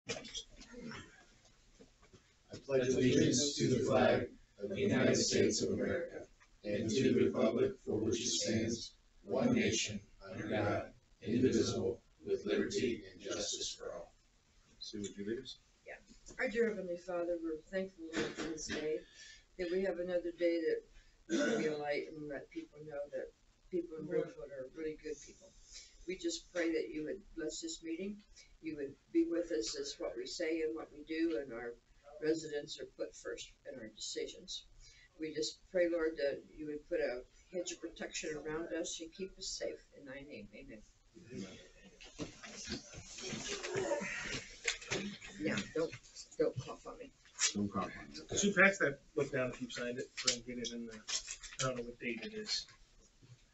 I pledge allegiance to the flag of the United States of America and to the republic for which it stands, one nation, under God, indivisible, with liberty and justice for all. Sue, would you lead us? Yeah. Our dear Heavenly Father, we're thankful Lord, for this day, that we have another day that we can be a light and let people know that people in Brimfield are really good people. We just pray that you would bless this meeting. You would be with us as what we say and what we do, and our residents are put first in our decisions. We just pray, Lord, that you would put a hedge of protection around us and keep us safe. In thy name, amen. Yeah, don't cough on me. Don't cough on me. Sue, pass that book down if you signed it, so I can get it in there. I don't know what date it is.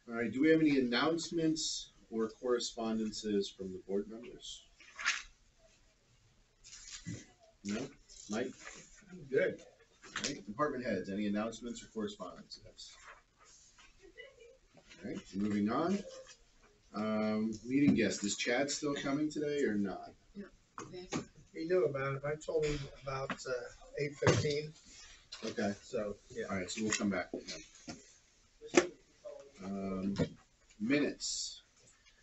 All right, do we have any announcements or correspondences from the board members? No? Mike? I'm good. All right, department heads, any announcements or correspondences? All right, moving on. Meeting guest, is Chad still coming today or not? He knew about it. I told him about 8:15. Okay, So yeah. all right, so we'll come back to him. Minutes.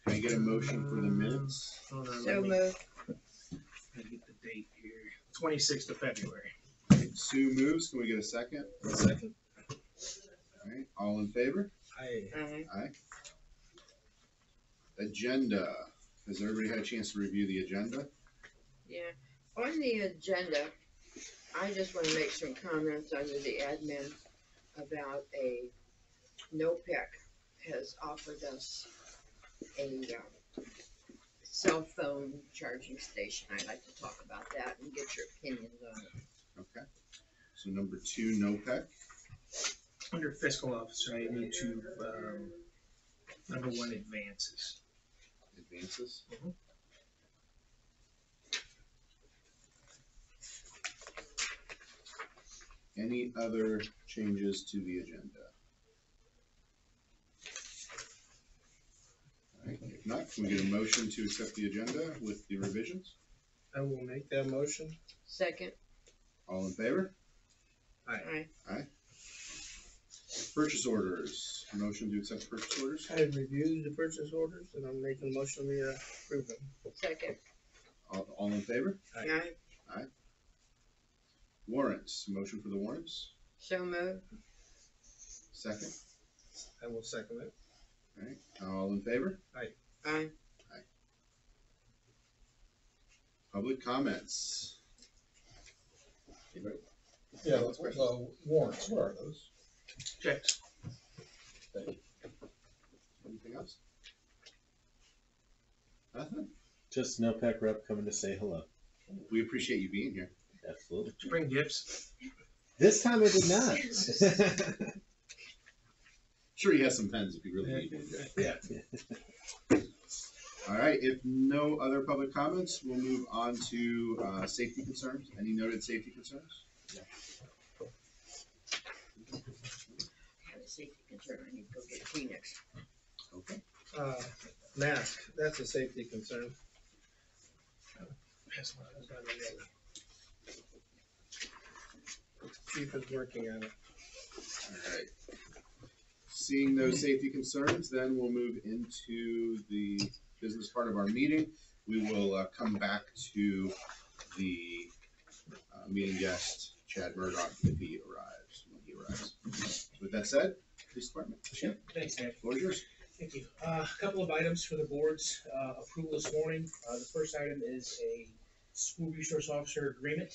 Can I get a motion for the minutes? Hold on, So let me moved. get the date here. 26th of February. Sue moves, can we get a second? Second. All right, all in favor? Aye. Agenda. Has everybody had a chance to review the agenda? Yeah. On the agenda, I just want to make some comments under the admin about a NOPEC has offered us a cell phone charging station. I'd like to talk about that and get your opinions on it. Okay. So number 2, NOPEC. Under fiscal officer, I need to, number 1, advances. Advances. Mhm. Any other changes to the agenda? All right, if not, can we get a motion to accept the agenda with the revisions? I will make that motion. Second. All in favor? Aye. Purchase orders. Motion to accept purchase orders? I have reviewed the purchase orders and I'm making a motion we approve them. Second. All in favor? Aye. Warrants. Motion for the warrants? So moved. Second? I will second it. All right, all in favor? Aye. Public comments. Anybody? Yeah, the warrants, what are those? Checks. Anything else? Nothing? Just an OPEC rep coming to say hello. We appreciate you being here. Absolutely. Did you bring gifts? This time I did not. Sure, he has some pens if you really need them. Yeah. All right, if no other public comments, we'll move on to safety concerns. Any noted safety concerns? I have a safety concern. I need to go get Kleenex. Okay. Mask, that's a safety concern. That's what I was gonna name. Chief is working on it. All right. Seeing those safety concerns, then we'll move into the business part of our meeting. We will come back to the meeting guest, Chad Murdoch, if he arrives, when he arrives. With that said, police department. Sure. Thanks, Nick. Floor is yours. Thank you. A couple of items for the board's approval this morning. The first item is a school resource officer agreement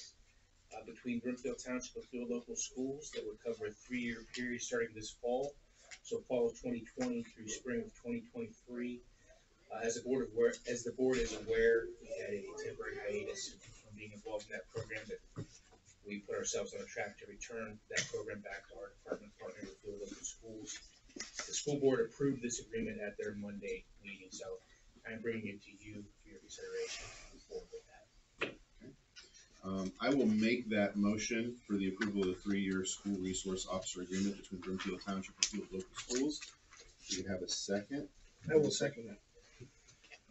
between Brimfield Township and Field Local Schools that would cover a 3-year period starting this fall. So fall of 2020 through spring of 2023. As the board is aware, we had a temporary hiatus from being involved in that program, but we put ourselves on a track to return that program back to our department partner with Field Local Schools. The school board approved this agreement at their Monday meeting, so I'm bringing it to you for your consideration to move forward with that. I will make that motion for the approval of the 3-year school resource officer agreement between Brimfield Township and Field Local Schools. We can have a second. I will second it.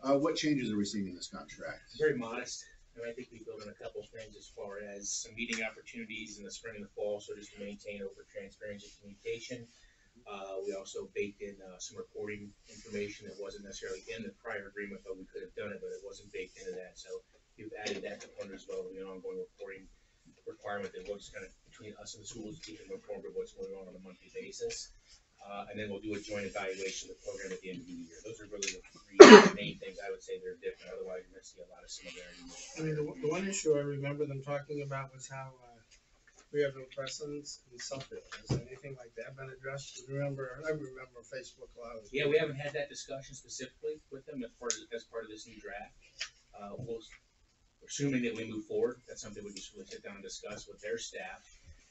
What changes are we seeing in this contract? Very modest. And I think we built in a couple of things as far as some meeting opportunities in the spring and the fall, so just to maintain open transparency and communication. We also baked in some reporting information that wasn't necessarily in the prior agreement, but we could have done it, but it wasn't baked into that. So you've added that component as well, the ongoing reporting requirement that looks kind of between us and the schools, to keep them informed of what's going on a monthly basis. And then we'll do a joint evaluation of the program at the end of the year. Those are really the three main things I would say that are different. Otherwise, you're going to see a lot of similarities. I mean, the one issue I remember them talking about was how, we have no presence in Suffield. Has anything like that been addressed? I remember Facebook Live. Yeah, we haven't had that discussion specifically with them as part of this new draft. Assuming that we move forward, that's something we just really sit down and discuss with their staff.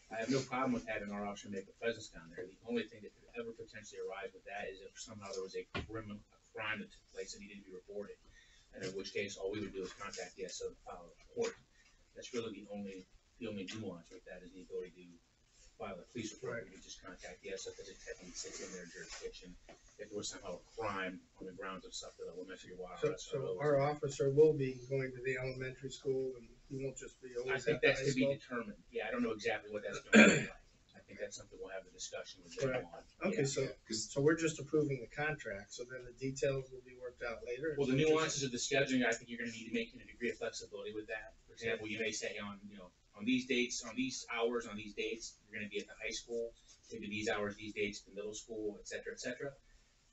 I have no problem with having our officer make a presence down there. The only thing that could ever potentially arise with that is if somehow there was a crime that took place that needed to be reported, and in which case all we would do is contact the SO to file a report. That's really the only nuance with that, is the ability to file a police report. You can just contact the SO because it technically sits in their jurisdiction. If there was somehow a crime on the grounds of something that will mess your water. So our officer will be going to the elementary school, and he won't just be I always think at the that's high to be school? determined. Yeah, I don't know exactly what that's going to look like. I think that's something we'll have a discussion with them Right. on. Okay, Yeah. so we're just approving the contract, so then the details will be worked out later? Well, the nuances of the scheduling, I think you're gonna need to make a degree of flexibility with that. For example, you may say on these dates, on these hours, on these dates, you're gonna be at the high school, maybe these hours, these dates, the middle school, et cetera, et cetera.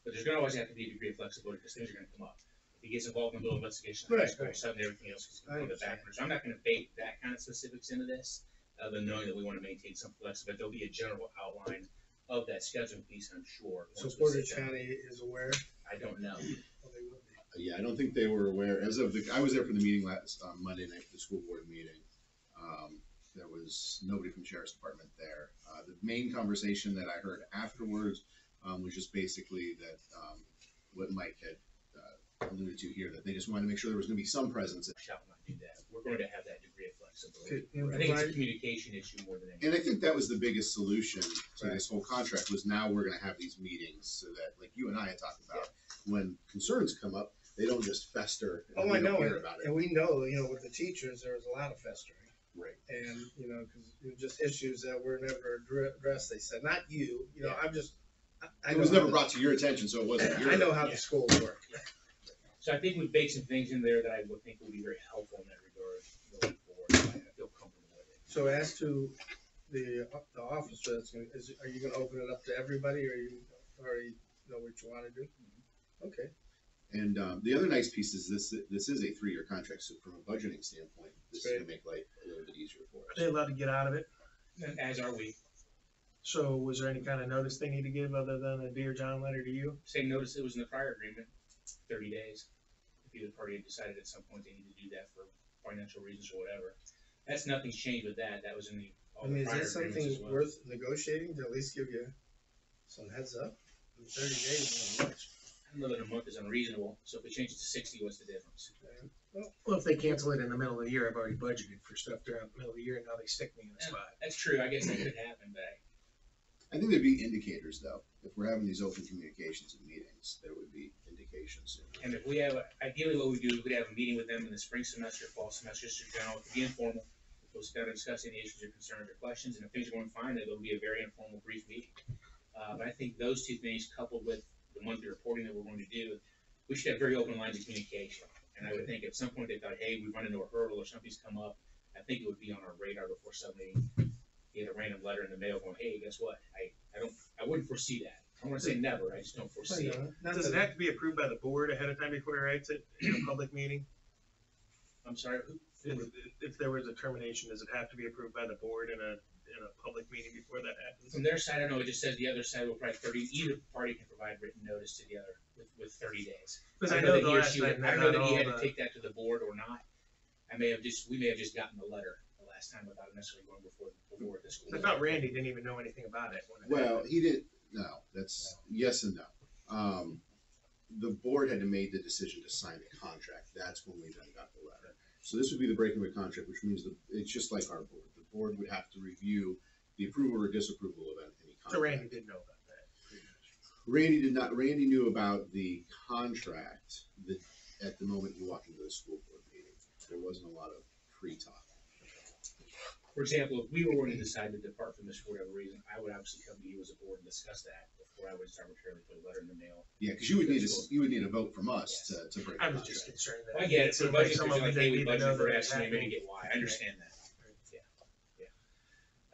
But there's gonna always have to be a degree of flexibility, because things are gonna come up. If he gets involved in a little investigation in high Right, school, right. suddenly everything else is I going to the understand. back burner. So I'm not gonna bake that kind of specifics into this, other than knowing that we wanna maintain some flexibility. There'll be a general outline of that scheduling piece, I'm sure. So once we Portage sit down. County is aware? I don't know. Well, they will be. Yeah, I don't think they were aware, I was there for the meeting last, Monday night, for the school board meeting. There was nobody from Sheriff's Department there. The main conversation that I heard afterwards, was just basically that, what Mike had, alluded to here, that they just wanted to make sure there was gonna be some presence. Shall not do that. We're going to have that degree of flexibility. Could you I think it's a provide- communication issue more than And anything. I think that was the biggest solution to Right. this whole contract, was now we're gonna have these meetings so that, like you and I had talked about, when concerns come up, they don't just fester and Oh, we I don't know, hear about it. and we know, with the teachers, there was a lot of festering. Right. And, because it was just issues that were never addressed, they said, not you, Yeah. I'm just, I It know was how never the- brought to your attention, so it wasn't your. I know how Yeah. the schools work. So I think we've baked some things in there that I would think will be very helpful in that regard going forward. I feel comfortable with it. So as to the officer, are you gonna open it up to everybody, or you already know what you wanna do? Okay. And the other nice piece is this is a 3-year contract, so from a budgeting standpoint, this is gonna make life a little bit easier for Are they us. allowed to get out of it? And as are we. So was there any kind of notice they need to give other than a Dear John letter to you? Same notice it was in the prior agreement, 30 days. If either party had decided at some point they need to do that for financial reasons or whatever. That's nothing's changed with that. That was in all I the mean, prior is that agreements as something well. worth negotiating to at least give you some heads up? I mean, 30 days isn't much. I don't know that a month is unreasonable. So if we change it to 60, what's the difference? Well, if they cancel it in the middle of the year, I've already budgeted for stuff throughout the middle of the year, and now they stick me in a spot. That's true. I guess that could happen, but I think there'd be indicators though, if we're having these open communications and meetings, there would be indications. and if we have, ideally what we do is we'd have a meeting with them in the spring semester, fall semester, just in general, it could be informal. We'll sit down and discuss any issues or concerns or questions, and if things are going fine, then it'll be a very informal, brief meeting. But I think those two things, coupled with the monthly reporting that we're going to do, we should have very open lines of communication. And I would think at some point they thought, hey, we've run into a hurdle or something's come up, I think it would be on our radar before somebody get a random letter in the mail going, hey, guess what? I wouldn't foresee that. I don't wanna say never, I just don't foresee it. Does it have to be approved by the board ahead of time before he writes it in a public meeting? I'm sorry, If there was a termination, does it have to be approved by the board in a public meeting before that happens? from their side, I don't know, it just says the other side will probably either party can provide written notice to the other with 30 days. Because I don't know that the he or last she time, would- I don't know that he all had to the- take that to the board or not. We may have just gotten the letter the last time without necessarily going before the school. I thought Randy didn't even know anything about it. when it Well, happened. he didn't, no, that's yes and no. The board had to make the decision to sign the contract, that's when we then got the letter. So this would be the breaking of a contract, which means it's just like our board, the board would have to review the approval or disapproval of any contract. So Randy did know about that. pretty much. Randy did not. Randy knew about the contract at the moment he walked into the school board meeting. there wasn't a lot of free talk. For example, if we were going to decide to depart from this for whatever reason, I would obviously come to you as a board and discuss that before I would just arbitrarily put a letter in the mail. Yeah, because you would need a vote from us to break. I the was just contract. concerned that. I get it, seemed for budget, some you're of like, them hey, we didn't even know budgeted for that X, it and we may happened. get Y, I understand that. Yeah.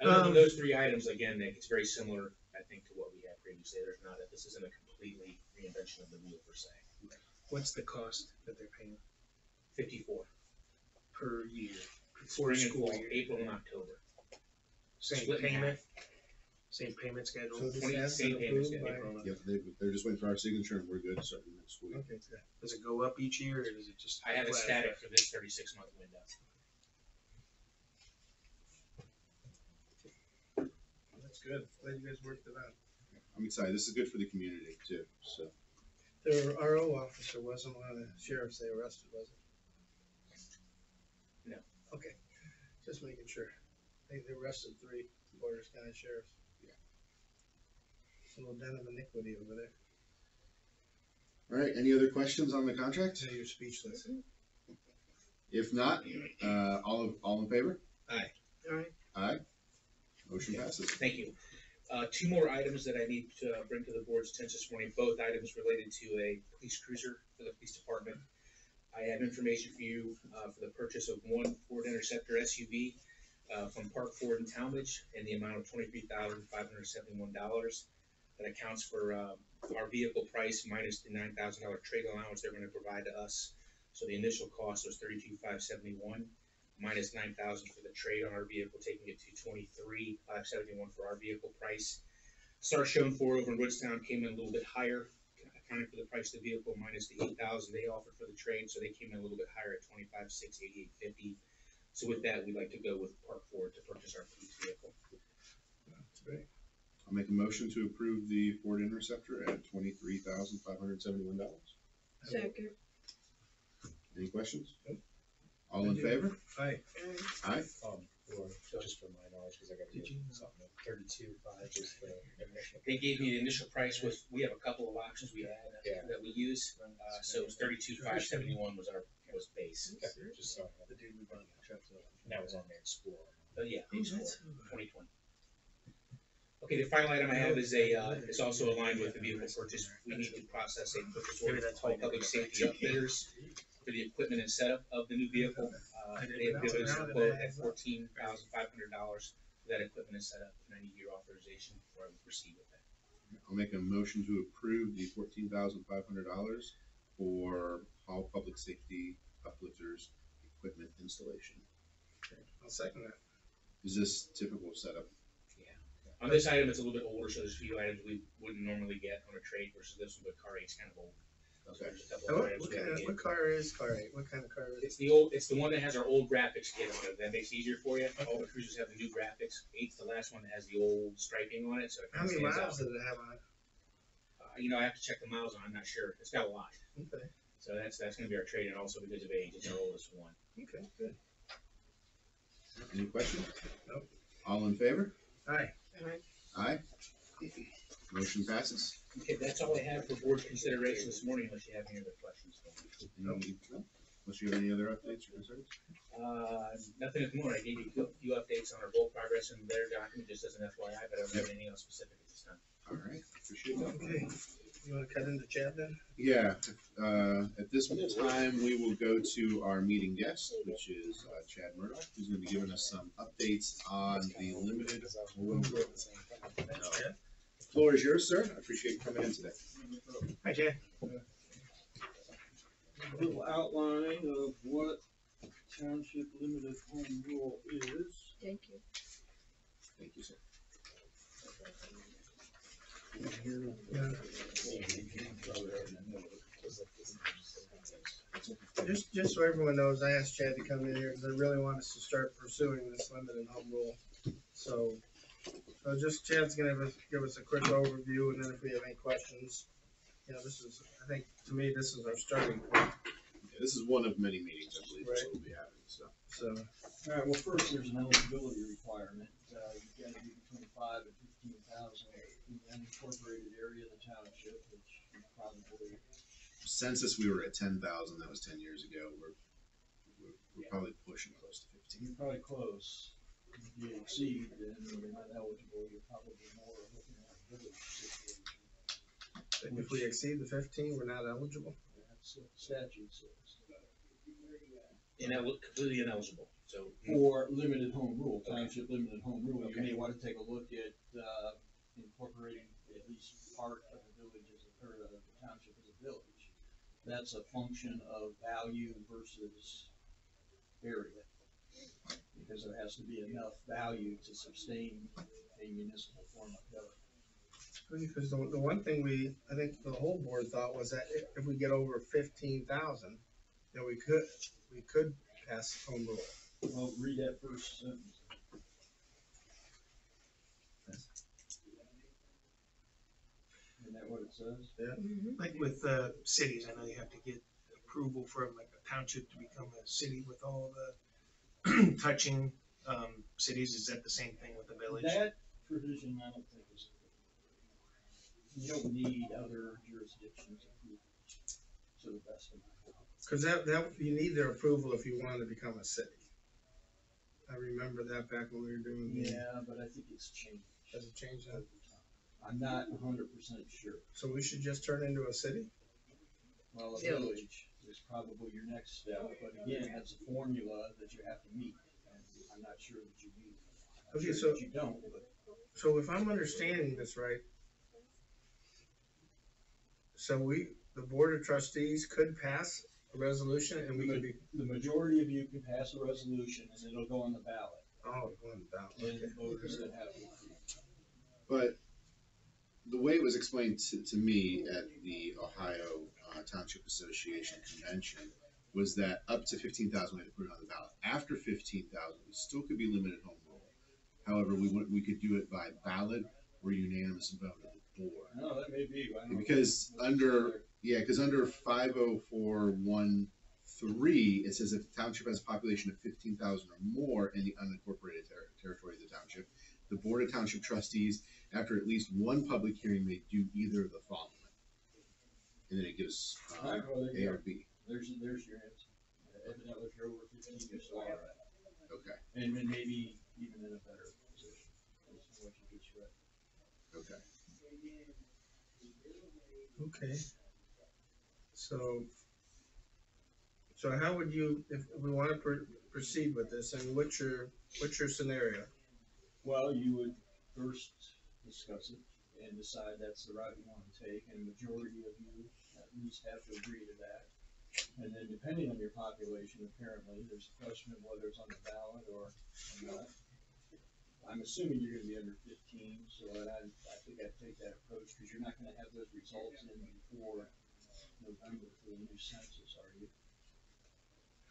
Other than those three items, again, Nick, it's very similar, I think, to what we had previously, this isn't a completely reinvention of the wheel per se. What's the cost that they're paying 54, per year? spring and school fall, year. April and October. Same Split in payment, same payment schedule. So this 20 has same been payments, approved by, April and Yep, they're just waiting for our signature and we're good starting next week. okay, good. Does it go up each year or does it just? I have a flat? static for this 36-month window. That's good. Glad you guys worked it out. I'm excited. This is good for the community too, so. Their RO officer wasn't one of the sheriffs they arrested, was it? No. Okay, just making sure. They arrested 3 Borders County sheriffs. Yeah. It's a little den of iniquity over there. All right, any other questions on the contract? So you're speechless. If not, all in favor? All right. Aye. Motion passes. Thank you. 2 more items that I need to bring to the board's attention this morning, both items related to a police cruiser for the police department. I have information for you for the purchase of one Ford Interceptor SUV from Park Ford in Talmadge in the amount of $23,571. That accounts for our vehicle price minus the $9,000 trade allowance they're going to provide to us. So the initial cost was $32,571 minus $9,000 for the trade on our vehicle, taking it to $23,571 for our vehicle price. Star Shown 4 over in Woodstown came in a little bit higher, accounting for the price of the vehicle minus the $8,000 they offered for the trade, so they came in a little bit higher at $25,688.50. So with that, we'd like to go with Park Ford to purchase our police vehicle. That's great. I'll make a motion to approve the Ford Interceptor at $23,571. Second. Any questions? Nope. All in favor? Aye. Aye. Or just for my knowledge, because I got to do something. 32.5 is the initial. They gave me the initial price with, we have a couple of options we had that we use, so it was $32,571 was base. Okay, just so The dude we bought the truck to. that was on the Explorer. But yeah, Explorer 2020. Okay, the final item I have is is also aligned with the vehicle purchase. We need to process a purchase order Maybe that's for why public safety upfitters for the equipment and setup of the new vehicle. They have given us a quote at $14,500 for that equipment and setup, and I need your authorization before I would proceed with that. I'll make a motion to approve the $14,500 for all public safety uplifters equipment installation. I'll second that. Is this typical setup? On this item, it's a little bit older, so there's a few items we wouldn't normally get on a trade versus this one, but car 8's kind of old. So Okay. there's a couple Now, of What, items what we kind gotta of, get. what car is car 8? What kind of car is it? It's the one that has our old graphics kit on it. That makes it easier for you. All the cruisers have the new graphics. 8's the last one that has the old striping on it, so it How kind of many stands miles out. did it have on it? I have to check the miles on. I'm not sure. It's got a lot, Okay, so that's gonna be our trade, and also because of age, it's our oldest one. okay, good. Any questions? Nope. All in favor? Aye. Aye. Motion passes. Okay, that's all I have for board consideration this morning, unless you have any other questions. No. Unless you have any other updates or concerns? Nothing at the moment. I gave you a few updates on our goal progress in their document, just as an FYI, but I don't have anything else specific at this time. All right, appreciate that. Okay, you wanna cut into Chad then? Yeah, at this time, we will go to our meeting guest, which is Chad Murdoch, who's gonna be giving us some updates on the limited home rule. The floor is yours, sir. I appreciate you coming in today. Hi, Chad. A little outline of what township limited home rule is. Thank you. Thank you, sir. Just so everyone knows, I asked Chad to come in here because I really want us to start pursuing this limited home rule. So just Chad's gonna give us a quick overview, and then if we have any questions, this is, I think, to me, this is our starting point, Yeah, this is one of many meetings, I believe, that we'll be having, so. so. All right, well, first, there's an eligibility requirement. You've got to be between 5 and 15,000 in the unincorporated area of the township, which is probably, Census, we were at 10,000, that was 10 years ago. We're we're probably pushing close to 15. You're probably close. If you exceed, then you're not eligible, you're probably more looking at a village situation. If we exceed the 15, we're not eligible. That's what the statute says. Completely ineligible, so. For limited home rule, township limited home rule, you may wanna take a look at, incorporating at least part of the village as a, or the township as a village. That's a function of value versus area. Because there has to be enough value to sustain a municipal form of government. Because the one thing I think the whole board thought was that if we get over 15,000, then we could pass home rule. Well, read that first sentence. Isn't that what it says? Like with, cities, I know you have to get approval for like a township to become a city with all the touching, cities. Is that the same thing with the village? That provision, I don't think is. You don't need other jurisdictions approval, to the best of my knowledge. Because that you need their approval if you want to become a city. I remember that back when we were doing. Yeah, but I think it's changed. Has it changed that? I'm not 100% sure. So we should just turn into a city? Well, a Village. village is probably your next step, but again, that's a formula that you have to meet, and I'm not sure that you meet. I'm Okay, sure so- that you don't, but So if I'm understanding this right, so the board of trustees could pass a resolution and we could be, the majority of you can pass a resolution and it'll go on the ballot, oh, going down. and the voters that have to approve. But the way it was explained to me at the Ohio Township Association convention was that up to 15,000 we had to put it on the ballot. After 15,000, we still could be limited home rule. However, we could do it by ballot or unanimous vote of the board. No, that may be. I don't know. Because under 50413, it says if the township has a population of 15,000 or more in the unincorporated territory of the township, the board of township trustees, after at least one public hearing, may do either of the following. And then it gives Alright, well, there A you or go. B. There's your answer. Evidently, if you're over 15, you're still all right. Okay. And then maybe even in a better position, as to what you just read. Okay. Okay. So how would you, if we want to proceed with this, and what's your scenario? Well, you would first discuss it and decide that's the route you want to take, and a majority of you at least have to agree to that. And then depending on your population, apparently, there's a question of whether it's on the ballot or not. I'm assuming you're gonna be under 15, so I think I'd take that approach, because you're not gonna have those results in before November for the new census, are you?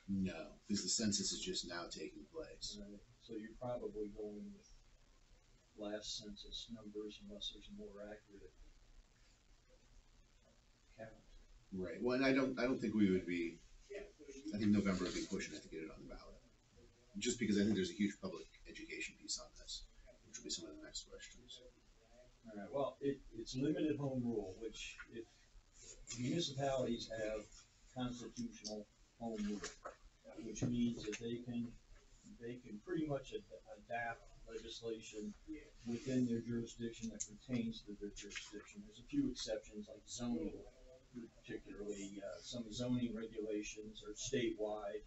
No, because the census is just now taking place. So you're probably going with last census numbers unless there's a more accurate count. Right. Well, and I don't think we would be. I think November would be pushing it to get it on the ballot, just because I think there's a huge public education piece on this, which will be some of the next questions. All right, well, it's limited home rule, which if municipalities have constitutional home rule, which means that they can pretty much adapt legislation within their jurisdiction that pertains to their jurisdiction. There's a few exceptions, like zoning, particularly some zoning regulations are statewide.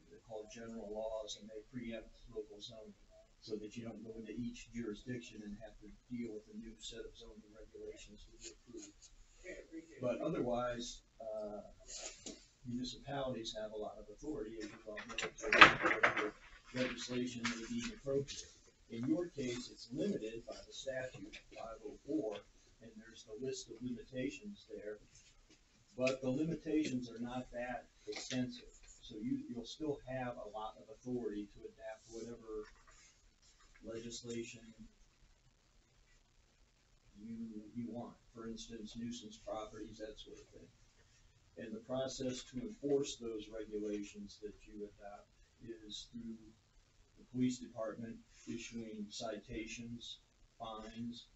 They're called general laws, and they preempt local zoning, so that you don't go into each jurisdiction and have to deal with a new set of zoning regulations to be approved. But otherwise, municipalities have a lot of authority, as you well know, to whatever legislation may be appropriate. In your case, it's limited by the statute, 504, and there's the list of limitations there. But the limitations are not that extensive, so you'll still have a lot of authority to adapt whatever legislation you want. For instance, nuisance properties, that sort of thing. And the process to enforce those regulations that you adopt is through the police department issuing citations, fines,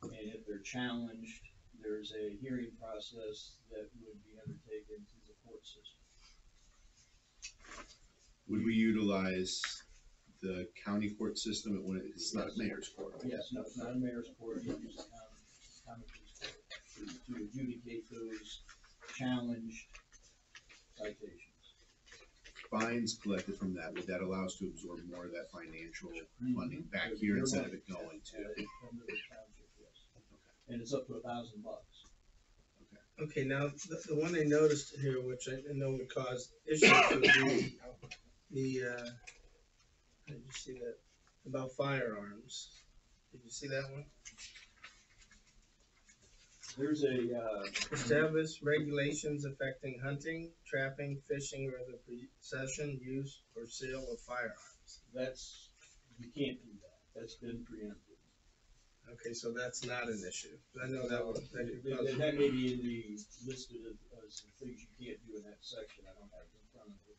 and if they're challenged, there's a hearing process that would be undertaken through the court system. Would we utilize the county court system when it's not a mayor's court? Yes, no, it's not a mayor's court, you use the county police court to adjudicate those challenged citations. Fines collected from that, would that allow us to absorb more of that financial funding back here Your instead of money, it going to? From the township, yes. And it's up to $1,000. Okay, now, the one I noticed here, which I know would cause issues, would be the, did you see that, about firearms? Did you see that one? There's Establish regulations affecting hunting, trapping, fishing, or the possession, use, or sale of firearms. you can't do that, that's been preempted. Okay, so that's not an issue. I know that one, that could cause. That may be in the listed as some things you can't do in that section, I don't have it in front of me.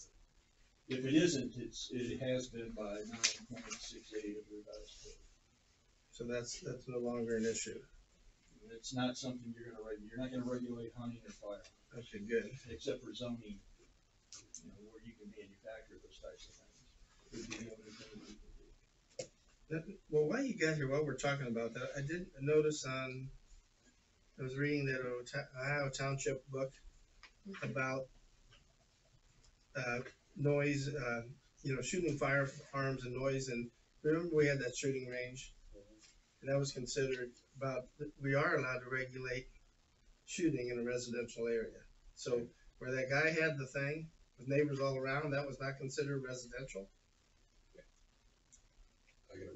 If it isn't, it has been by 9.68 of the revised code. So that's no longer an issue. It's not something you're not gonna regulate hunting or firearms, Okay, good. except for zoning, where you can manufacture those types of things. Would be the only thing you can do. Well, while you got here, while we're talking about that, I did notice I was reading that Ohio Township book about noise, shooting firearms and noise, and remember we had that shooting range? And that was considered we are allowed to regulate shooting in a residential area. So where that guy had the thing with neighbors all around, that was not considered residential? I gotta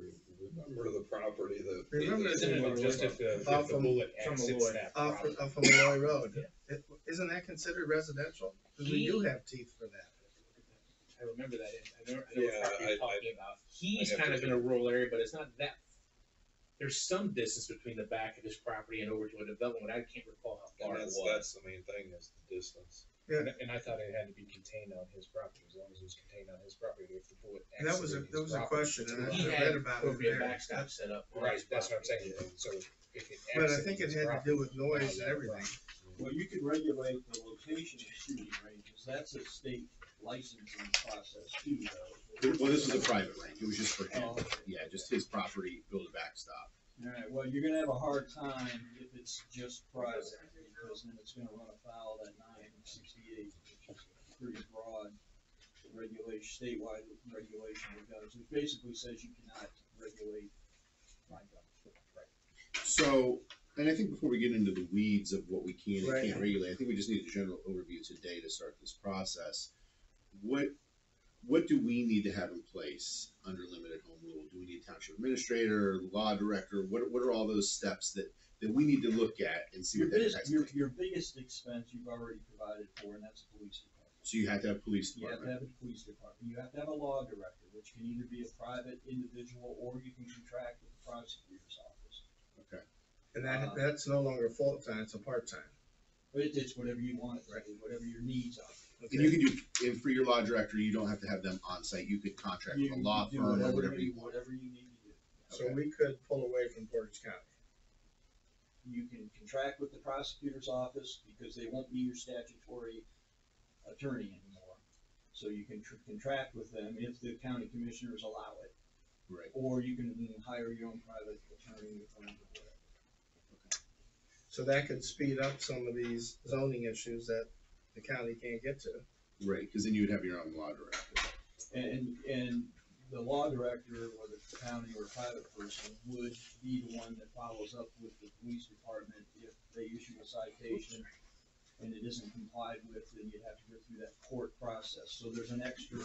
remember the property, Remember Isn't it just if the bullet exits that property? Off of Malloy Road. Isn't that considered residential? Because we do have teeth for that. I remember that. I know Yeah, what property you're talking about. He's have kind to of in a rural area, but it's not that. There's some distance between the back of his property and over to a development. I can't recall how far it was. that's the main thing, is the distance. And I thought it had to be contained on his property. As long as it was contained on his property, if the bullet And that was a question, and He I had read about it appropriate there. backstop set up. Right, that's what I'm saying. So if it But I exits think it his had to property, do with noise and everything. Well, you could regulate the location of shooting ranges, that's a state licensing process too, though. Well, this was a private range, it was just for him, yeah, just his property, build a backstop. Alright, well, you're gonna have a hard time if it's just private, because then it's gonna run afoul of that 968, which is pretty broad regulation, statewide regulation of guns, which basically says you cannot regulate my guns. So, and I think before we get into the weeds of what we can and Right. can't regulate, I think we just need a general overview today to start this process. What do we need to have in place under limited home rule? Do we need a township administrator, law director? What are all those steps that we need to look at and see Your what that biggest, impacts? your biggest expense you've already provided for, and that's the police department. So you have to have police You have to department. have a police department, you have to have a law director, which can either be a private individual, or you can contract with the prosecutor's office. Okay. And that's no longer full-time, it's a part-time. But it's whatever you want, right, whatever your needs are. And you can do, and for your law director, you don't have to have them on site. You could contract with a law can do firm or whatever you want. Whatever you need to do. So we could pull away from Portage County. You can contract with the prosecutor's office, because they won't be your statutory attorney anymore. So you can contract with them if the county commissioners allow it, Right. or you can hire your own private attorney with them or whatever. So that could speed up some of these zoning issues that the county can't get to. Right, because then you would have your own law director. And the law director, whether it's the county or a private person, would be the one that follows up with the police department if they issue a citation and it isn't complied with, then you'd have to go through that court process. So there's an extra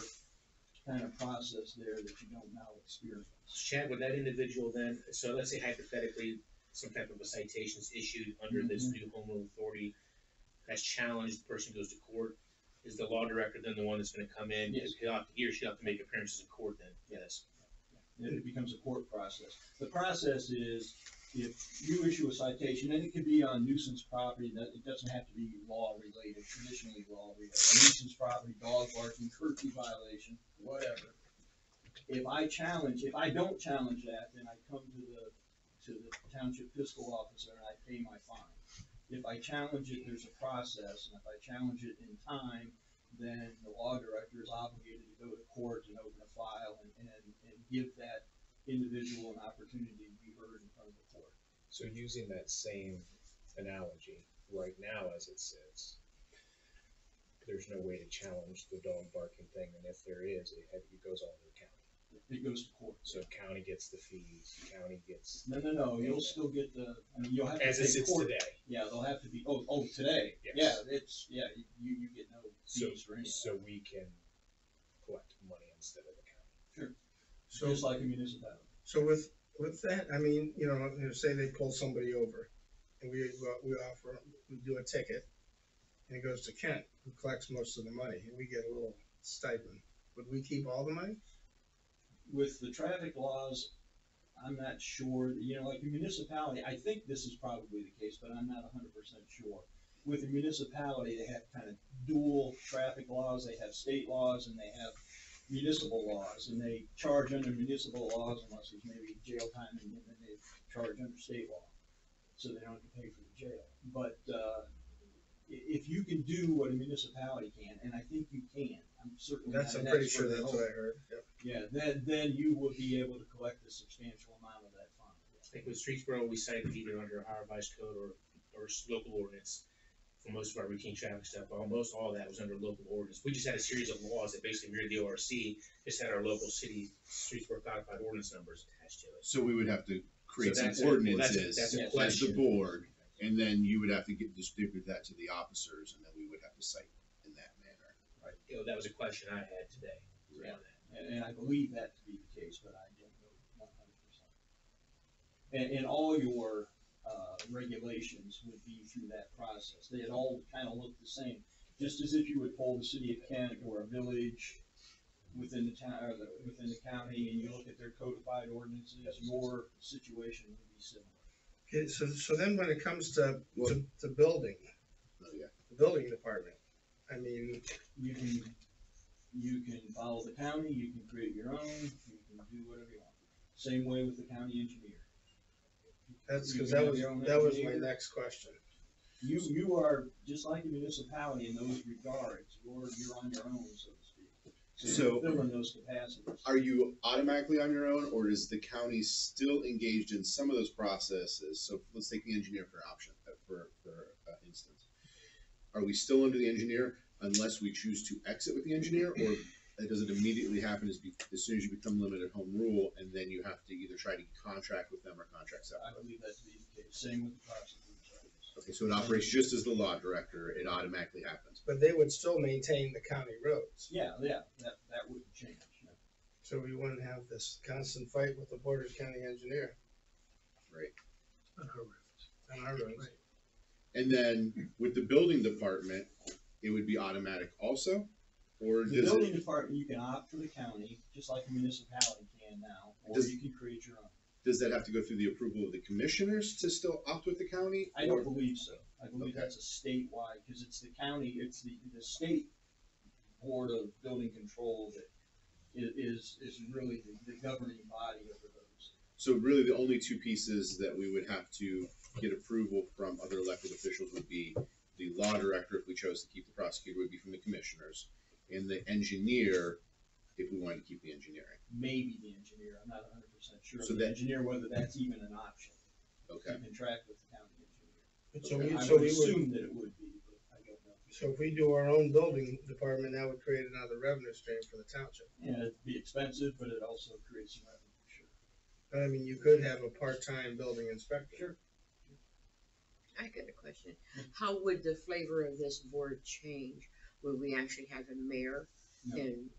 kind of process there that you don't now experience. Chad, would that individual then, so let's say hypothetically, some type of a citation is issued under this new home rule authority, that's challenged, the person goes to court, is the law director then the one that's gonna come in? Yes. He or she have to make appearances in court then, yes. Then it becomes a court process. The process is, if you issue a citation, and it could be on nuisance property, that it doesn't have to be law related, traditionally law related, nuisance property, dog barking, curfew violation, whatever. If I don't challenge that, then I come to the township fiscal officer and I pay my fine. If I challenge it, there's a process, and if I challenge it in time, then the law director is obligated to go to court individual an opportunity to be heard in front of the court. So using that same analogy, right now as it sits, there's no way to challenge the dog barking thing, and if there is, it goes all to the county. It goes to court. So county gets the fees, county gets. No, you'll still get the, I mean, you'll have to As it pay sits court. today. Yeah, they'll have to be, today. Yes. Yeah, you get no fees for anything. So we can collect money instead of the county. So, Just like a municipality. so with that, I mean, you know, say they pull somebody over, and we do a ticket, and it goes to Kent, who collects most of the money, and we get a little stipend. Would we keep all the money? With the traffic laws, I'm not sure, you know, like a municipality, I think this is probably the case, but I'm not 100% sure. With a municipality, they have kind of dual traffic laws, they have state laws and they have municipal laws, and they charge under municipal laws unless there's maybe jail time, and then they charge under state law, so they don't have to pay for the jail. But, if you can do what a municipality can, and I think you can, I'm certainly not I'm an pretty expert sure at that's all. what I heard, yep. Yeah, then you will be able to collect a substantial amount of that fund. I think with Streetsboro, we cited either under our revised code or local ordinance for most of our routine traffic stuff. Almost all of that was under local ordinance. We just had a series of laws that basically mirrored the ORC, just had our local city Streetsboro codified ordinance numbers attached to it. So we would have to create So some that's a- well, ordinances that's a as the question. board, and then you would have to distribute that to the officers, and then we would have to cite in that manner. You know, that was a question I had today. Yeah. And I believe that to be the case, but I don't know 100%. And all your regulations would be through that process. They'd all kind of look the same, just as if you would poll the city of Kent or a village within the town, or within the county, and you look at their codified ordinances, your situation would be similar. Okay, so then when it comes to building, Oh, yeah. the building department, I mean, You can follow the county, you can create your own, you can do whatever you want. Same way with the county engineer. that's, You cause can that have was, your own that was my engineer. next question. You are just like a municipality in those regards, you're on your own, so to speak. So- you're filling those capacities. Are you automatically on your own, or is the county still engaged in some of those processes? So let's take the engineer for option, for instance. Are we still under the engineer unless we choose to exit with the engineer, or does it immediately happen as soon as you become limited home rule, and then you have to either try to contract with them or contract I separately? believe that to be the case, same with the prosecutor's office. Okay, so it operates just as the law director, it automatically happens. But they would still maintain the county roads, Yeah, that wouldn't change, yeah. so we wouldn't have this constant fight with the Portage County engineer Right. on our roads. And then with the building department, it would be automatic also? Or The does building it, department, you can opt for the county, just like a municipality can now, or Does- you can create your own. does that have to go through the approval of the commissioners to still opt with the county? I don't believe so. I believe Okay. that's a statewide, because it's the county, it's the state board of building control that is really the governing body over those. So really, the only two pieces that we would have to get approval from other elected officials would be the law director, if we chose to keep the prosecutor, would be from the commissioners, and the engineer, if we wanted to keep the engineering. Maybe the engineer, I'm not 100% sure. So The that- engineer, whether that's even an option Okay, to contract with the county engineer. So Okay. we, I so would we would, assume that it would be, but I don't know. so if we do our own building department, that would create another revenue stream for the township. Yeah, it'd be expensive, but it also creates some revenue, for sure. But I mean, you could have a part-time building inspector. Sure. I got a question. How would the flavor of this board change? Would we actually have a mayor No, and it'd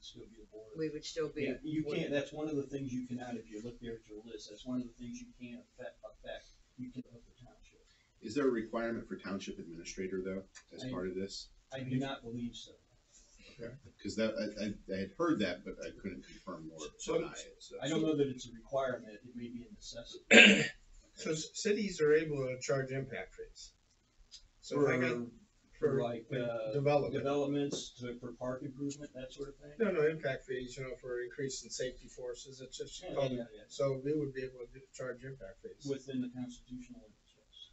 still be a board. we would still be? Yeah, you can't, that's one of the things you cannot, if you look there at your list, that's one of the things you can't affect, you can affect the township. is there a requirement for township administrator though, as part of this? I do not believe so. Because that, I had heard that, but I couldn't confirm nor So- deny it, so. I don't know that it's a requirement, it may be a necessity. So cities are able to charge impact fees. So if I got, For like, development. developments, for park improvement, that sort of thing? No, impact fees, you know, for increasing safety forces, it's just Yeah, called, yeah. so we would be able to charge impact fees. Within the constitutional limits, yes.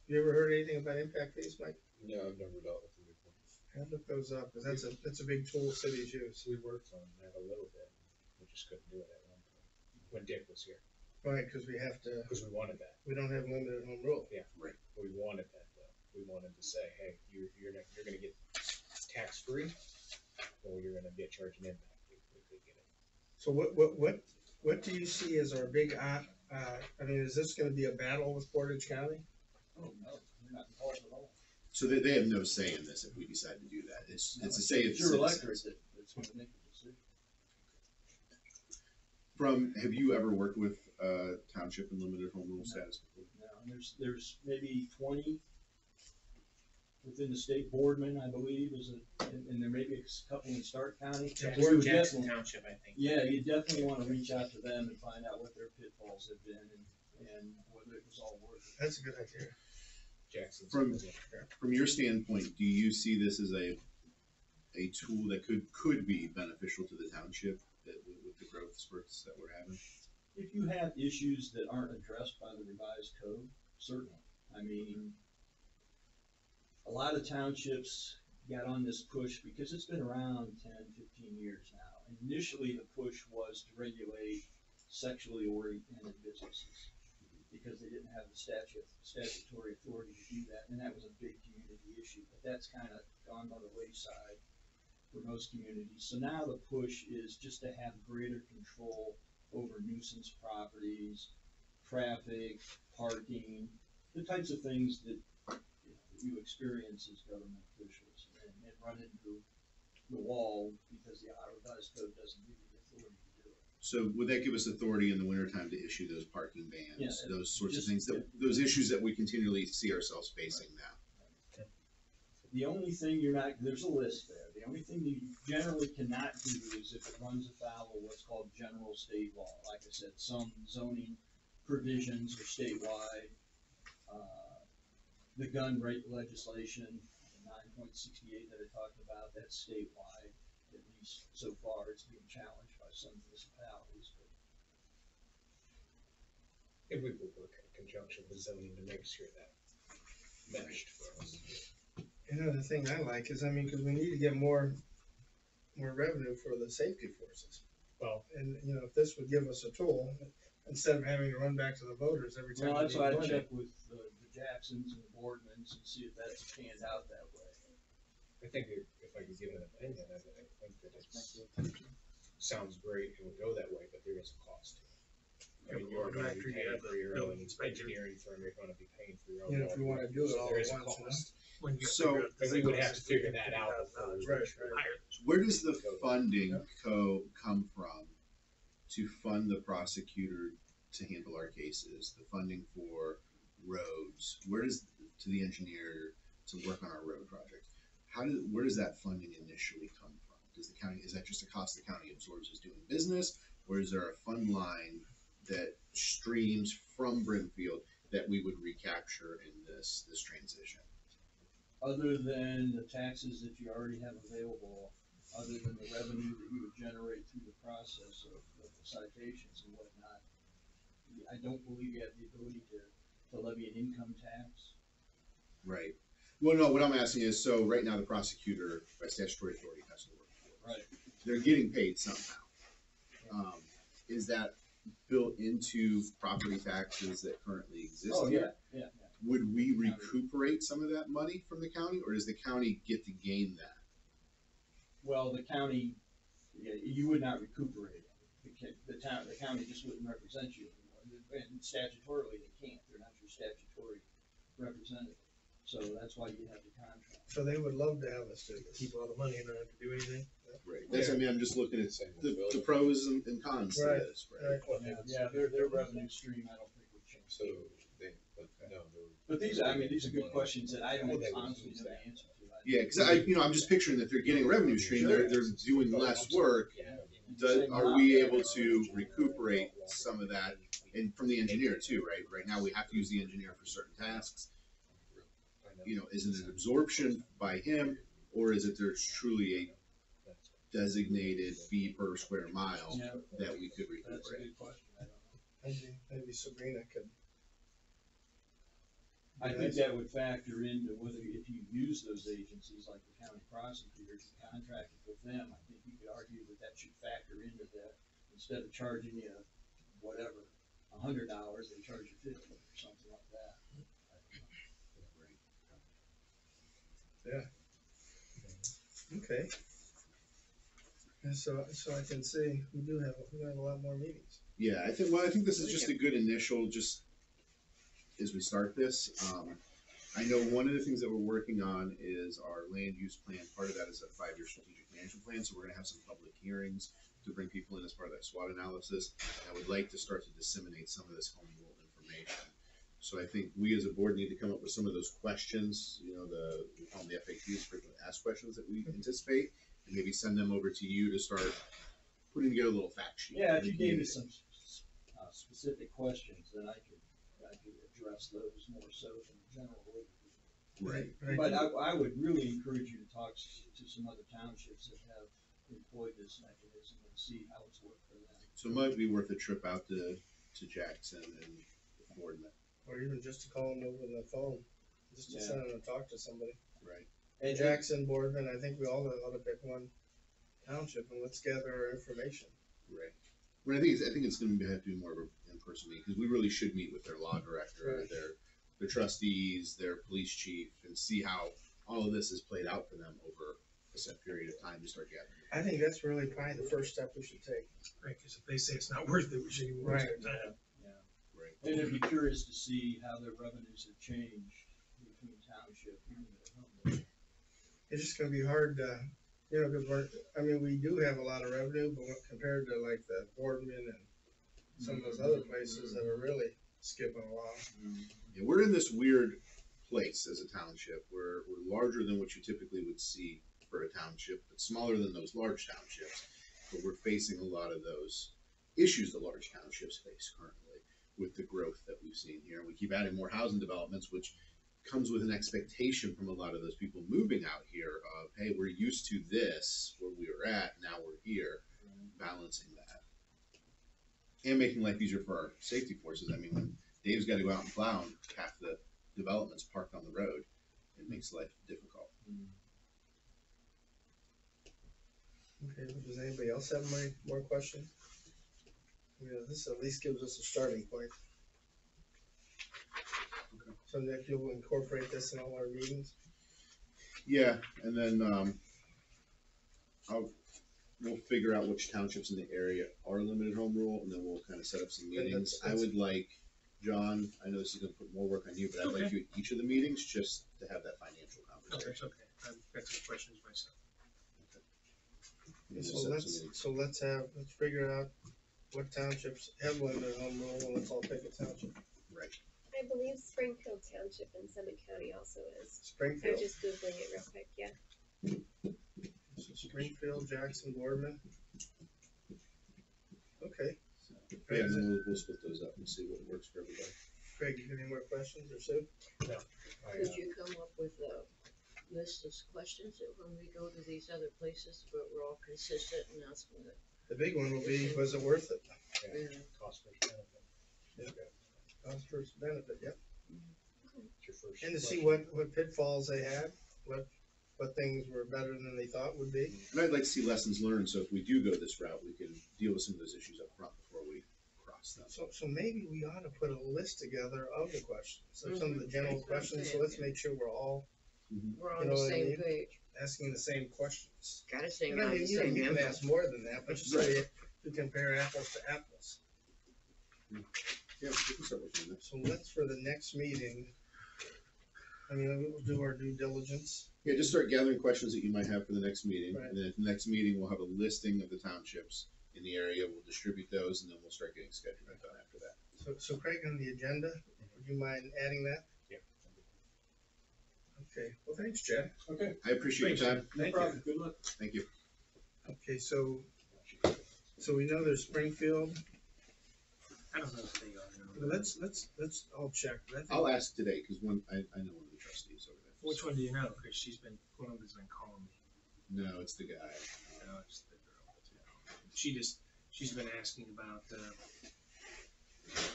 You ever heard anything about impact fees, Mike? No, I've never dealt with them before. I look those up, cause that's a big tool cities use. We worked on that a little bit, which just couldn't do it at one point, when Dick was here, Right, cause we have to, because we wanted that. we don't have limited home rule. We wanted that though. We wanted to say, hey, you're gonna get tax-free, or you're gonna get charged an impact. We could get it. So what do you see as our big, I mean, is this gonna be a battle with Portage County? Oh, no, we're not involved at all. So they have no say in this if we decide to do that. It's a say of It's your electorate citizens. that's gonna make the decision. Have you ever worked with township and limited home rule status before? Now, and there's maybe 20 within the state. Boardman, I believe, and there may be a couple in Stark County. Yeah, We would Jackson definitely- Township, I think. Yeah, you definitely wanna reach out to them and find out what their pitfalls have been and whether it was all worth it. That's a good idea. Jackson's. From your standpoint, do you see this as a tool that could be beneficial to the township with the growth spurts that we're having? If you have issues that aren't addressed by the revised code, certainly. I mean, a lot of townships got on this push because it's been around 10, 15 years now. And initially, the push was to regulate sexually oriented businesses because they didn't have the statutory authority to do that, and that was a big community issue. But that's kind of gone by the wayside for most communities. So now the push is just to have greater control over nuisance properties, traffic, parking, the types of things that you experience as government officials and run into the wall because the revised code doesn't give you the authority to do it. So would that give us authority in the wintertime to issue those parking bans, Yeah, those sorts of just- things, those issues that we continually see ourselves facing now? The only thing there's a list there. The only thing you generally cannot do is if it runs afoul of what's called general state law. Like I said, some zoning provisions are statewide. The gun rate legislation, 9.68 that I talked about, that's statewide. At least so far, it's being challenged by some municipalities. If we would work in conjunction with zoning to make sure that meshed for us. You know, the thing I like is, I mean, cause we need to get more revenue for the safety forces. Well, And, you know, if this would give us a tool, instead of having to run back to the voters every time. Well, that's we why need I money. check with the Jacksons and the Boardmans and see if that's panned out that way. I think if I could give an opinion, I think that it sounds great and would go that way, but there is a cost to it. I mean, you're gonna be After you paying have for the your building own inspector. engineering firm, you're gonna be paying for your own. You know, if we wanna do it so all there at is a once, you know? cost. When you So- figure out the And we would cost, have to figure that out before we Right, reach right. higher. Where does the funding come from to fund the prosecutor to handle our cases? The funding for roads, to the engineer to work on our road project? Where does that funding initially come from? Is that just a cost the county absorbs as doing business? Or is there a fund line that streams from Brimfield that we would recapture in this transition? Other than the taxes that you already have available, other than the revenue that you would generate through the process of the citations and whatnot, I don't believe you have the ability to levy an income tax. Right. Well, no, what I'm asking is, so right now the prosecutor by statutory authority has to work for us. Right. They're getting paid somehow. Is that built into property taxes that currently exist Oh, here? yeah. Would we recuperate some of that money from the county, or does the county get to gain that? Well, the county, you would not recuperate it. The county just wouldn't represent you anymore. And statutorily, they can't. They're not your statutory representative. So that's why you have the contract. So they would love to have us do this. Keep all the money and not have to do anything. Right. That's, I mean, I'm just looking at Same with the building. pros and cons to Right, this, right? right. Yeah, their revenue stream, I don't think would change. So no, But these are good questions that I don't They would honestly use know the that. answer to. Yeah, cause I'm just picturing that they're getting a revenue stream, they're doing less work. Are we able to recuperate some of that, and from the engineer too, right? Right now, we have to use the engineer for certain tasks. You know, is it an absorption by him, or is it there's truly a designated fee per square mile Yeah, that we could that's a recuperate? good question. I don't know. Maybe Sabrina could. I think that would factor into whether, if you use those agencies like the county prosecutors and contracted with them, I think you could argue that should factor into the instead of charging you whatever, $100, they charge you 50 or something like that. Okay. And so I can see, we have a lot more meetings. Yeah, I think this is just a good initial, just as we start this. I know one of the things that we're working on is our land use plan. Part of that is a 5-year strategic management plan, so we're gonna have some public hearings to bring people in as part of that SWOT analysis. I would like to start to disseminate some of this home rule information. So I think we as a board need to come up with some of those questions, we call them the FAQs, frequently asked questions that we anticipate, and maybe send them over to you to start putting together a little fact sheet. Yeah, if you gave me some specific questions, then I could address those more so than generally. Right. But I would really encourage you to talk to some other townships that have employed this mechanism and see how it's worked for them. So it might be worth a trip out to Jackson and Ford. Or even just to call them over the phone, just to Yeah. sit down and talk to somebody. Right. And Jackson, Boardman, I think we all ought to pick one township and let's gather our information. Right. But I think it's going to have to be more of an in-person meeting because we really should meet with their law director, Right. their trustees, their police chief, and see how all of this is played out for them over a set period of time to start gathering. I think that's really probably the first step we should take. Right, because if they say it's not worth it, we shouldn't even waste our time. Right. And it'd be curious to see how their revenues have changed between township and the It's just gonna be hard to, because we do have a lot of revenue, but when compared to like the Boardman and some of those other places that are really skipping along. Yeah, we're in this weird place as a township. We're larger than what you typically would see for a township, but smaller than those large townships. But we're facing a lot of those issues the large townships face currently with the growth that we've seen here. We keep adding more housing developments, which comes with an expectation from a lot of those people moving out here of, hey, we're used to this where we were at, now we're here, balancing that. And making life easier for our safety forces. I mean, when Dave's got to go out and plow and half the development's parked on the road, it makes life difficult. Okay, does anybody else have more questions? This at least gives us a starting point. Okay. So Nick, you'll incorporate this in all our meetings? Yeah, and then we'll figure out which townships in the area are limited home rule, and then we'll kind of set up some meetings. I would like, John, I know this is gonna put more work on you, but I'd like you at each of the meetings just to have that financial Okay, conversation. okay, I've got some questions myself. And then we'll set up some meetings. Let's figure out what townships have limited home rule, and let's all pick a township. Right. I believe Springfield Township in Summit County also is. I'm Springfield, just Googling it real quick, yeah. so Springfield, Jackson, Boardman. Okay, Yeah, and then we'll split those up and see what works for everybody. Craig, you got any more questions, or Sue? Could you come up with a list of questions that when we go to these other places, we're all consistent in asking it? The big one will be, was it worth it? Yeah. Cost versus benefit. Cost versus benefit, yep. It's your first And to see question. what pitfalls they had, what things were better than they thought would be. And I'd like to see lessons learned, so if we do go this route, we can deal with some of those issues up front before we cross them. So maybe we ought to put a list together of the questions, so some of the general questions, so let's make sure we're all We're You on know the what I same mean? page. asking the same questions. Gotta sing And I out mean, the you same can info. ask more than that, but just so you compare apples to apples. Yeah, we can start working on that. So let's, for the next meeting, we'll do our due diligence. Yeah, just start gathering questions that you might have for the next meeting, Right. and then at the next meeting, we'll have a listing of the townships in the area, we'll distribute those, and then we'll start getting scheduling done after that. So Craig, on the agenda, would you mind adding that? Yeah. Okay, well, thanks, Chad. Okay, I appreciate your time, no problem, good luck. thank you. Okay, so we know there's Springfield, I don't know if they are. but let's all check. I think- I'll ask today, cause I know one of the trustees over there. Which one do you know? Because Columbia's been calling me. No, it's the guy. No, it's the girl. She's been asking about,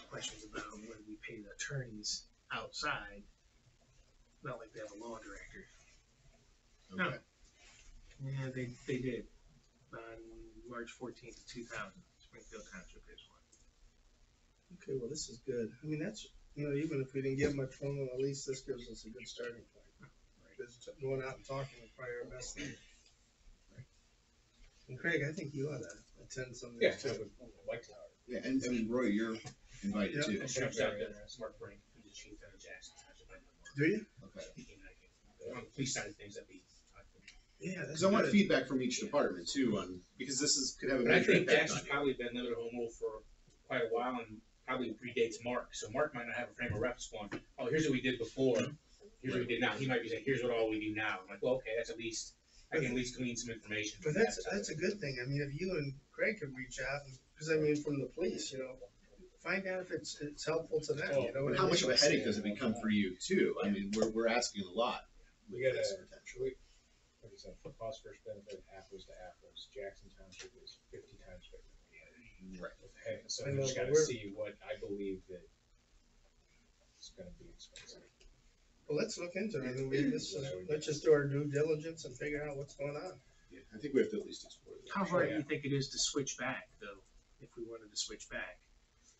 questions about when we pay the attorneys outside. Not like they have a law director. No. Okay, Yeah, they did on March 14th, 2000. Springfield Township is one. Okay, well, this is good. I mean, that's, even if we didn't get much from them, at least this gives us a good starting point. Because going out and talking is probably our best thing. And Craig, I think you ought to attend some of Yeah, these I too. would like to. Yeah, and Roy, you're invited Yeah. too. And shouts out to Mark Brink, who's the chief down in Jackson Township. I know Mark. Do you? Okay. He came back in. On the police side of things, that'd be. Yeah, that's Because I want good. feedback from each department too on, because could have a But I major think impact Jackson's on you. probably been another home rule for quite a while and probably predates Mark. So Mark might not have a frame of reference going, oh, here's what we did before, here's what we did now. He might be saying, here's what all we do now. I'm like, well, okay, that's at least, I can at least glean some information. But from that's a good thing. I mean, if you and Craig could reach out, because I mean, from the police, find out if it's helpful to them. You know what But I how mean? much of a headache does it become for you too? I mean, we're asking a lot. We gotta, this potentially. like I said, for cost versus benefit, apples to apples, Jackson Township is 50 times bigger than the other. Right. Okay, so I we know, just but gotta we're- see what I believe that it's gonna be expensive. Well, let's look into it. I mean, let's just do our due diligence and figure out what's going on. Yeah, I think we have to at least explore that. How hard do you think it is to switch back, though, if we wanted to switch back?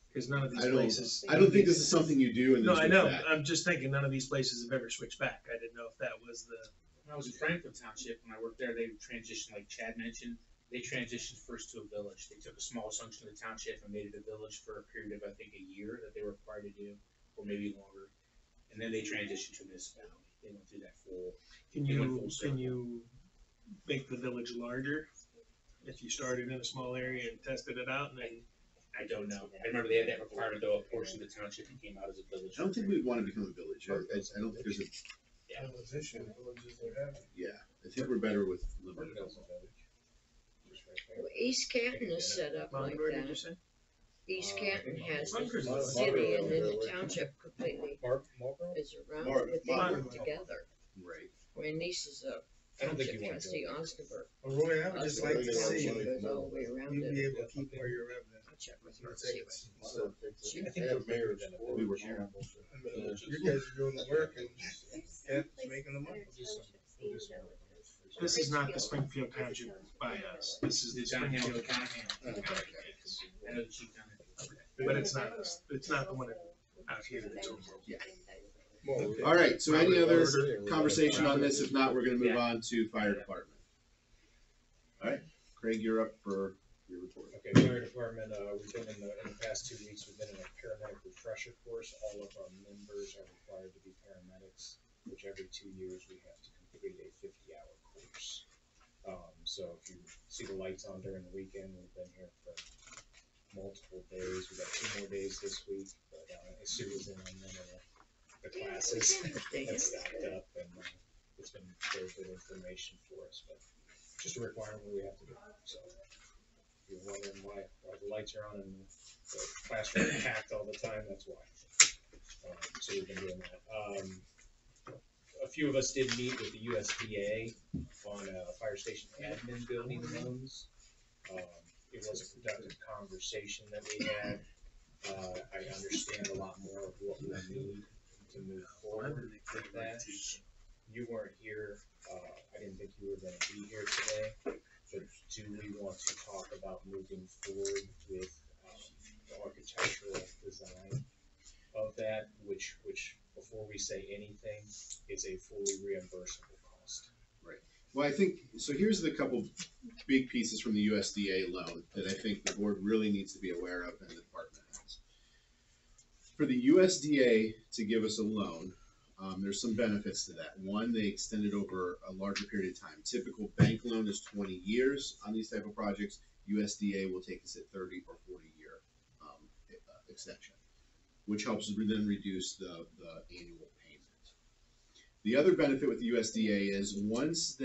Because none of these I places. don't think this is something you do and No, then I switch know. back. I'm just thinking none of these places have ever switched back. I didn't know if that was the. When I was in Brimfield Township, when I worked there, they transitioned, like Chad mentioned, they transitioned first to a village. They took a small section of the township and made it a village for a period of, I think, a year that they were required to do, or maybe longer. And then they transitioned to a municipality. They went through that full. Can They went you full circle. can you make the village larger if you started in a small area and tested it out and then? I don't know. I remember they had that requirement though, a portion of the township came out as a village. I don't think we'd want to become a village. I don't think there's a, Position, villages are having. yeah, I think we're better with limited. Brimfield's a village. Just right there. Well, East Canton is set up like Where did you that. say? East Canton has Bunkers. the city and then the township completely Marlboro? is around, Mark- but they Mark- work together. Right. My niece is a I don't think township you want to trustee, go. Osnaburg. Well, Roy, I would just like to see Township goes all the way around you be it. able to keep where you're resident. I'll check with her and That's see it. what. So, She- I think the mayor than a We were village. here. I mean, you guys are doing the work and Kent's making the money. This is not the Springfield Township by us. This is the It's down here, Springfield down Township. here. I know the chief down there. But it's not the one out here that's over. All right, so any other conversation on this? If not, we're gonna move on to fire department. All right, Craig, you're up for your report. Okay, fire department, we've been in the past 2 weeks, we've been in a paramedic refresher course. All of our members are required to be paramedics, which every 2 years we have to complete a 50-hour course. So if you see the lights on during the weekend, we've been here for multiple days. We got 2 more days this week, but Sue was in on none of the classes that stacked up, and it's been very good information for us, but just a requirement we have to do. So if you're wondering why the lights are on and the classroom is packed all the time, that's why. So we've been doing that. A few of us did meet with the USDA on fire station admin building loans. It was a productive conversation that we had. I understand a lot more of what we need to move forward with that. You weren't here, I didn't think you were gonna be here today, but do we want to talk about moving forward with the architectural design of that, which before we say anything, is a fully reimbursable cost? Well, I think, so here's the couple big pieces from the USDA loan that I think the board really needs to be aware of and the department has. For the USDA to give us a loan, there's some benefits to that. One, they extend it over a larger period of time. Typical bank loan is 20 years on these type of projects. USDA will take us at 30 or 40 year extension, which helps then reduce the annual payment. The other benefit with the USDA is once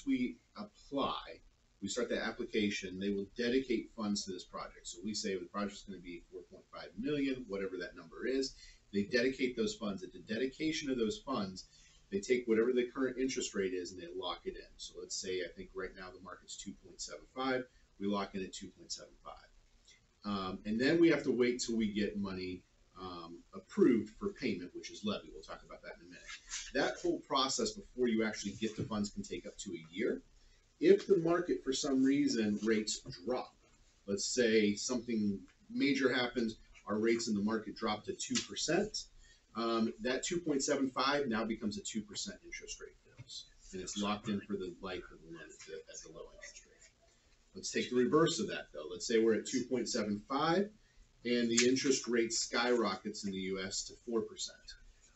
we apply, we start the application, they will dedicate funds to this project. So we say the project's going to be 4.5 million, whatever that number is. They dedicate those funds. At the dedication of those funds, they take whatever the current interest rate is and they lock it in. So let's say, I think right now the market's 2.75. We lock in at 2.75. And then we have to wait till we get money approved for payment, which is levy. We'll talk about that in a minute. That whole process before you actually get the funds can take up to a year. If the market for some reason rates drop, let's say something major happens, our rates in the market drop to 2%. That 2.75 now becomes a 2% interest rate for us, and it's locked in for the life of the loan at the low interest rate. Let's take the reverse of that though. Let's say we're at 2.75 and the interest rate skyrockets in the US to 4%.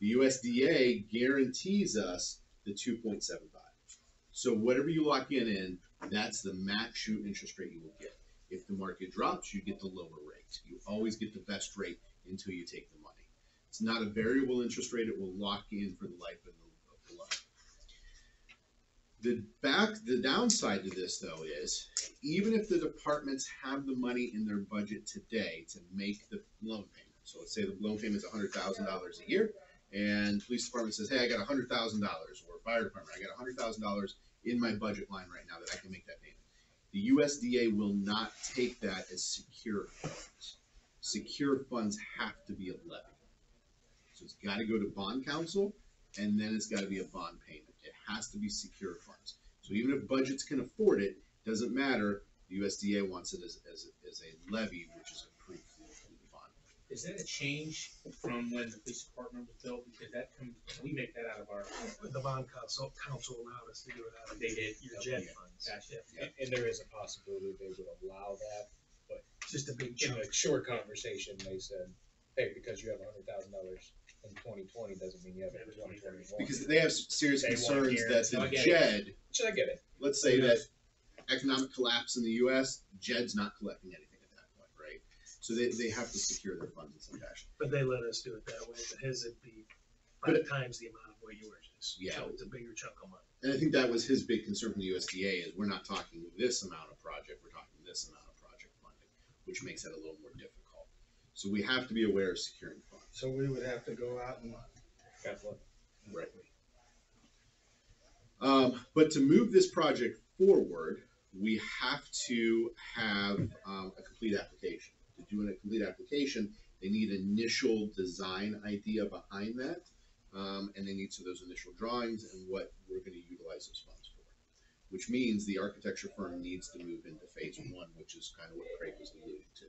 The USDA guarantees us the 2.75. So whatever you lock in, that's the max shoot interest rate you will get. If the market drops, you get the lower rate. You always get the best rate until you take the money. It's not a variable interest rate. It will lock in for the life of the loan. The downside to this though is, even if the departments have the money in their budget today to make the loan payment. So let's say the loan payment is $100,000 a year, and the police department says, hey, I got $100,000, or fire department, I got $100,000 in my budget line right now that I can make that payment. The USDA will not take that as secure funds. Secure funds have to be a levy. So it's got to go to bond council, and then it's got to be a bond payment. It has to be secure funds. So even if budgets can afford it, doesn't matter. The USDA wants it as a levy, which is approved through the bond. Is that a change from when the police department was built? Because that comes, we make that out of our, The bond council allowed us to do it out of they did. your jet Okay. funds. Gotcha. And there is a possibility they would allow that, but Just a big in chunk. a short conversation, they said, hey, because you have $100,000 in 2020 doesn't mean you have it in 2021. Because they have serious They want concerns that guarantees. the I get JED, Which I get it. let's say that economic collapse in the US, JED's not collecting anything at that point, right? So they have to secure their funds in some fashion. But they let us do it that way, but his would be 5 times the amount of what yours is. Yeah. So it's a bigger chunk of money. And I think that was his big concern from the USDA is we're not talking this amount of project, we're talking this amount of project funding, which makes it a little more difficult. So we have to be aware of securing funds. So we would have to go out and, Right. But to move this project forward, we have to have a complete application. To do a complete application, they need initial design idea behind that, and they need those initial drawings and what we're going to utilize those funds for. Which means the architecture firm needs to move into phase 1, which is kind of what Craig was alluding to.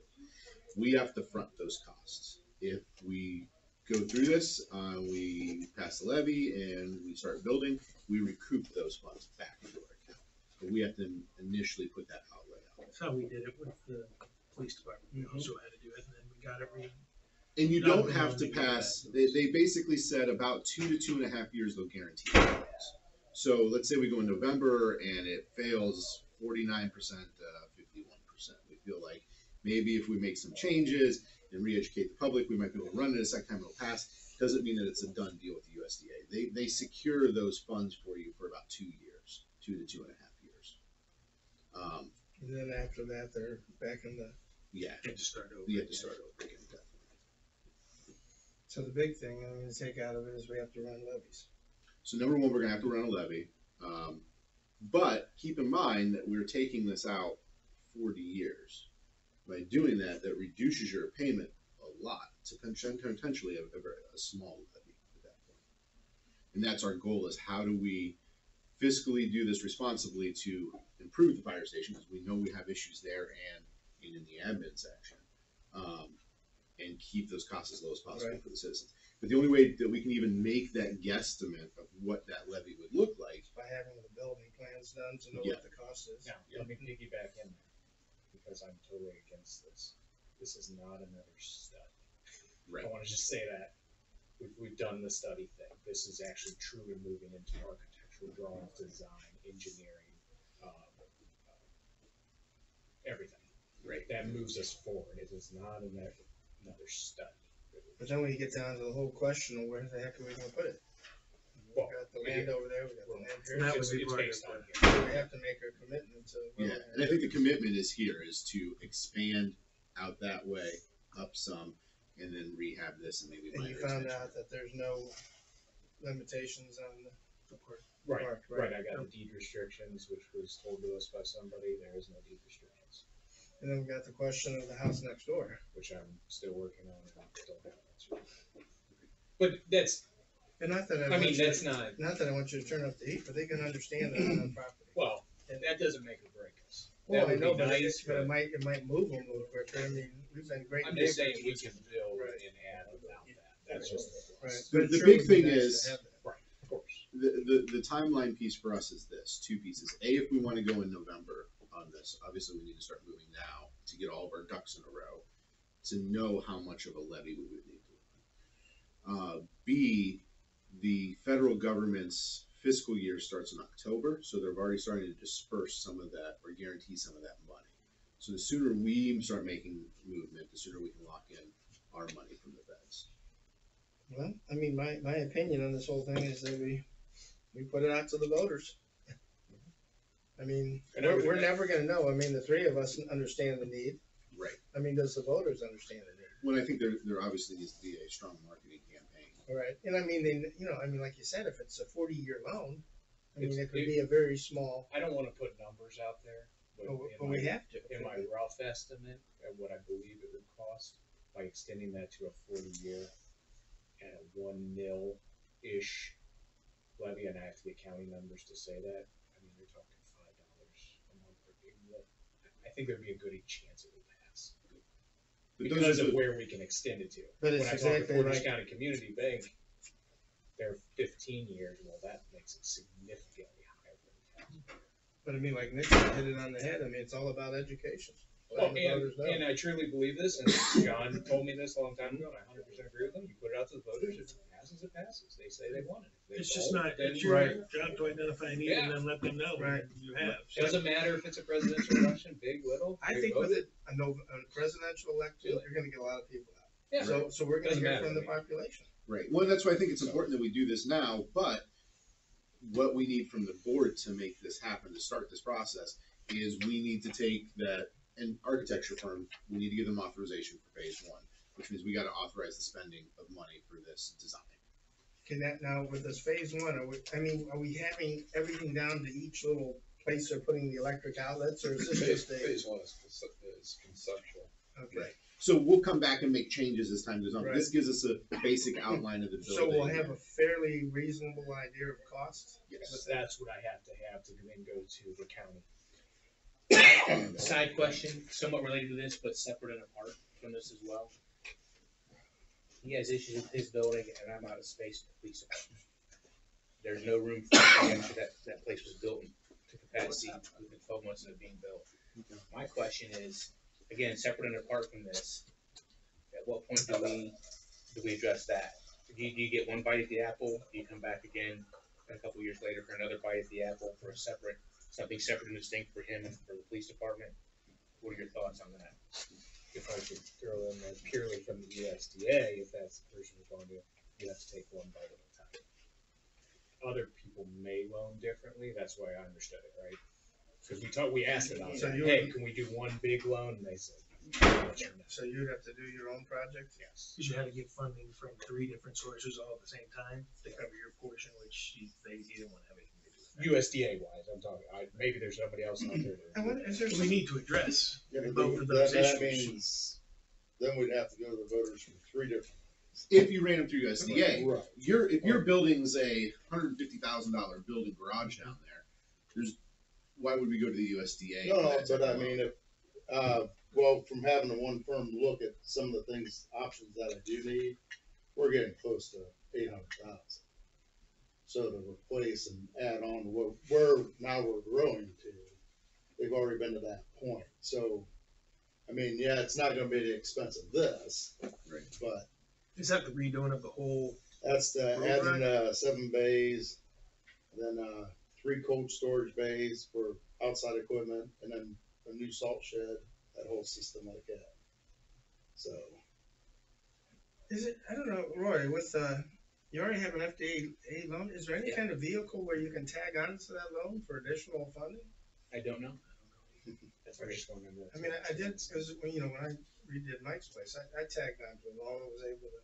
We have to front those costs. If we go through this, we pass the levy and we start building, we recoup those funds back into our account. But we have to initially put that outlay out. That's how we did it with the police department. We also had to do it, and then we got it And you Not don't have to really pass, they basically said about 2 to 2.5 years they'll guarantee it. So let's say we go in November and it fails 49%, 51%. We feel like maybe if we make some changes and re-educate the public, we might be able to run it a second time, it'll pass. Doesn't mean that it's a done deal with the USDA. They secure those funds for you for about 2 years, 2 to 2.5 years. and then after that, they're back in the, Yeah, to start over. you have to start over again. so the big thing I'm gonna take out of it is we have to run levies. So number one, we're gonna have to run a levy. But keep in mind that we're taking this out 40 years. By doing that, that reduces your payment a lot to potentially a small levy at that point. And that's our goal, is how do we fiscally do this responsibly to improve the fire station, because we know we have issues there and in the admin section, and keep those costs as low as possible Right. for the citizens. But the only way that we can even make that guesstimate of what that levy would look like, By having the building plans done to know Yeah. what the cost is. Now, let me piggyback in there, because I'm totally against this. This is not another study. right? I wanna just say that. We've done the study thing. This is actually truly moving into architectural drawings, design, engineering, everything. Right. That moves us forward. It is not another study. But then when you get down to the whole question of where the heck are we gonna put it? We Well, got the land over there, we got the land here. That would It's be part based of on the- here. We have to make a commitment to. where Yeah, we're and I think the commitment is here is to expand out that way, up some, and then rehab this and maybe And minor you found extension. out that there's no limitations on the Right, park, right. I got the deed restrictions, which was told to us by somebody. There is no deed restrictions, And then we got the question of the house next door. which I'm still working on and don't have an answer. But that's, And not that I I want mean, you, that's not, not that I want you to turn up the heat, but they can understand that on their property. well, and that doesn't make or break us. Well, I would know, be but nice, it might move them a little quicker. I mean, we've been great. I'm just saying neighbors. we can build Right. and add without that, that's just. Right. The- But it the sure big would be thing nice is- to have that. Right, of course. The timeline piece for us is this, two pieces. A, if we want to go in November on this, obviously we need to start moving now to get all of our ducks in a row, to know how much of a levy we would need to. B, the federal government's fiscal year starts in October, so they're already starting to disperse some of that or guarantee some of that money. So the sooner we start making movement, the sooner we can lock in our money from the feds. Well, I mean, my opinion on this whole thing is that we put it out to the voters. I mean, And I would- we're never gonna know. I mean, the three of us understand the need. Right. I mean, does the voters understand the need? Well, I think there obviously needs to be a strong marketing campaign. All right. And I mean, then, like you said, if it's a 40-year loan, I mean, It's- it could be a very small, I don't wanna put numbers out there, but but we have to. in my rough estimate of what I believe it would cost, by extending that to a 40-year and a 1 mil-ish levy, and I have to get county numbers to say that, I mean, you're talking $5 a month per big one. I think there'd be a good chance it would pass, But those because are of the- where we can extend it to. But it's When I talk exactly to Portage like- County Community Bank, they're 15 years, well, that makes it significantly higher for the town. But I mean, like Nick hit it on the head. I mean, it's all about education. Well, Letting the voters know. and I truly believe this, and John told me this a long time ago, and I 100% agree with him. You put it out to the voters, if it passes, it passes. They say they want it. If they It's just don't, not, then it's your Right. job to identify a need and then let them know Right. you have. doesn't matter if it's a presidential election, big, little. I they think with voted. it, a presidential election, Really? you're gonna get a lot of people out. Yeah. So we're gonna Doesn't hear matter from to the me. population. Right. Well, that's why I think it's important that we do this now, but what we need from the board to make this happen, to start this process, is we need to take that, and architecture firm, we need to give them authorization for phase one, which means we gotta authorize the spending of money for this design. Can that now with this phase one, are we having everything down to each little place they're putting the electric outlets, or is this just a? Phase one is conceptual. Okay, So we'll come back and make changes as time goes on, but Right. this gives us a basic outline of the building. so we'll have a fairly reasonable idea of cost? Yes. That's what I have to then go to the county. Side question, somewhat related to this, but separate and apart from this as well. He has issues with his building, and I'm out of space for the police department. There's no room for after that place was built to capacity within 12 months of it being built. My question is, again, separate and apart from this, at what point do we address that? Do you get one bite at the apple? Do you come back again a couple years later for another bite at the apple for something separate and distinct for him and for the police department? What are your thoughts on that? If I could throw in there purely from the USDA, if that's the person who's going to, you have to take one bite at a time. Other people may loan differently, that's why I understood it, right? Because we asked about So that, you hey, would- can we do one big loan, and they said, So you'd have to do your own project? yes. Because you had to get funding from 3 different sources all at the same time to cover your portion, which they didn't want to have anything to do with that. USDA wise, I'm talking, maybe there's somebody else out there. I wonder, is there We some, need to address Yeah, but both of those that issues. means, then we'd have to go to the voters from 3 different. If you ran them through USDA, Right. if your building's a $150,000 building garage down there, why would we go to the USDA? No, for no, that type but I of mean, loan? well, from having the one firm look at some of the things, options that I do need, we're getting close to 800,000. So to replace and add on to what we're growing to, they've already been to that point. So, I mean, yeah, it's not gonna be the expense of this, Right. but Is that the redoing of the whole? that's the Road adding 7 bays, then 3 cold storage bays for outside equipment, and then a new salt shed, that whole system like that. So, is it, I don't know, Roy, with, you already have an FDA loan, is there any Yeah. kind of vehicle where you can tag on to that loan for additional funding? I don't know. That's We're very just going into. I mean, I did, cause when I redid Mike's place, I tagged on to a loan, and was able to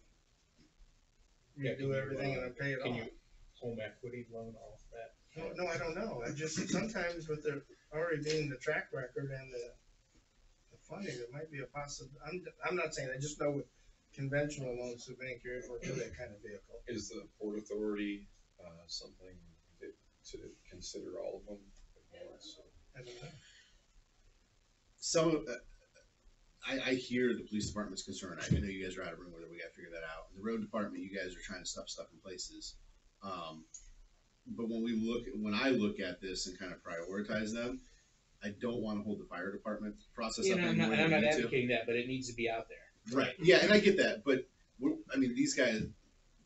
Yeah, can redo you, everything and I pay it Can off. you home equity loan off that? No, I don't know, I just, sometimes with there already being the track record and the funding, it might be a I'm not saying, I just know with conventional loans to bank, you're able to do that kind of vehicle. Is the Port Authority, something to consider all of them at once? I don't know. some of, I hear the police department's concern. I know you guys are out of room whether we gotta figure that out. The road department, you guys are trying to stuff stuff in places. But when I look at this and kind of prioritize them, I don't wanna hold the fire department process up And I'm anymore not, than I'm we not need to. advocating that, but it needs to be out there. Right, yeah, and I get that, but I mean, these guys,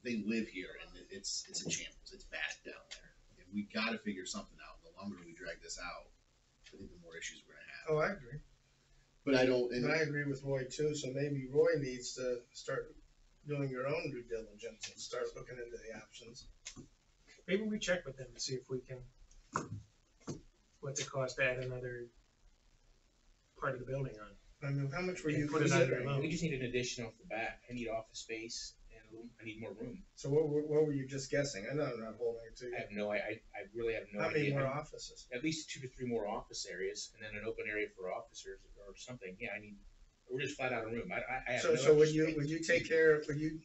they live here and it's a shambles. It's bad down there. And we gotta figure something out. The longer we drag this out, I think the more issues we're gonna have. Oh, I agree. But I don't, and And I agree with Roy too, so maybe Roy needs to start doing your own due diligence and start looking into the options. Maybe we check with them and see if we can, what's it cost to add another part of the building on. I mean, how much were you Put it under a loan. We just need an addition off the back. I need office space and I need more room. So what were you just guessing? I know I'm not holding it to you. I have no, I really have no How many idea. more offices? At least 2 to 3 more office areas and then an open area for officers or something. Yeah, we're just flat out of room. I have So, no so would extra you space. would you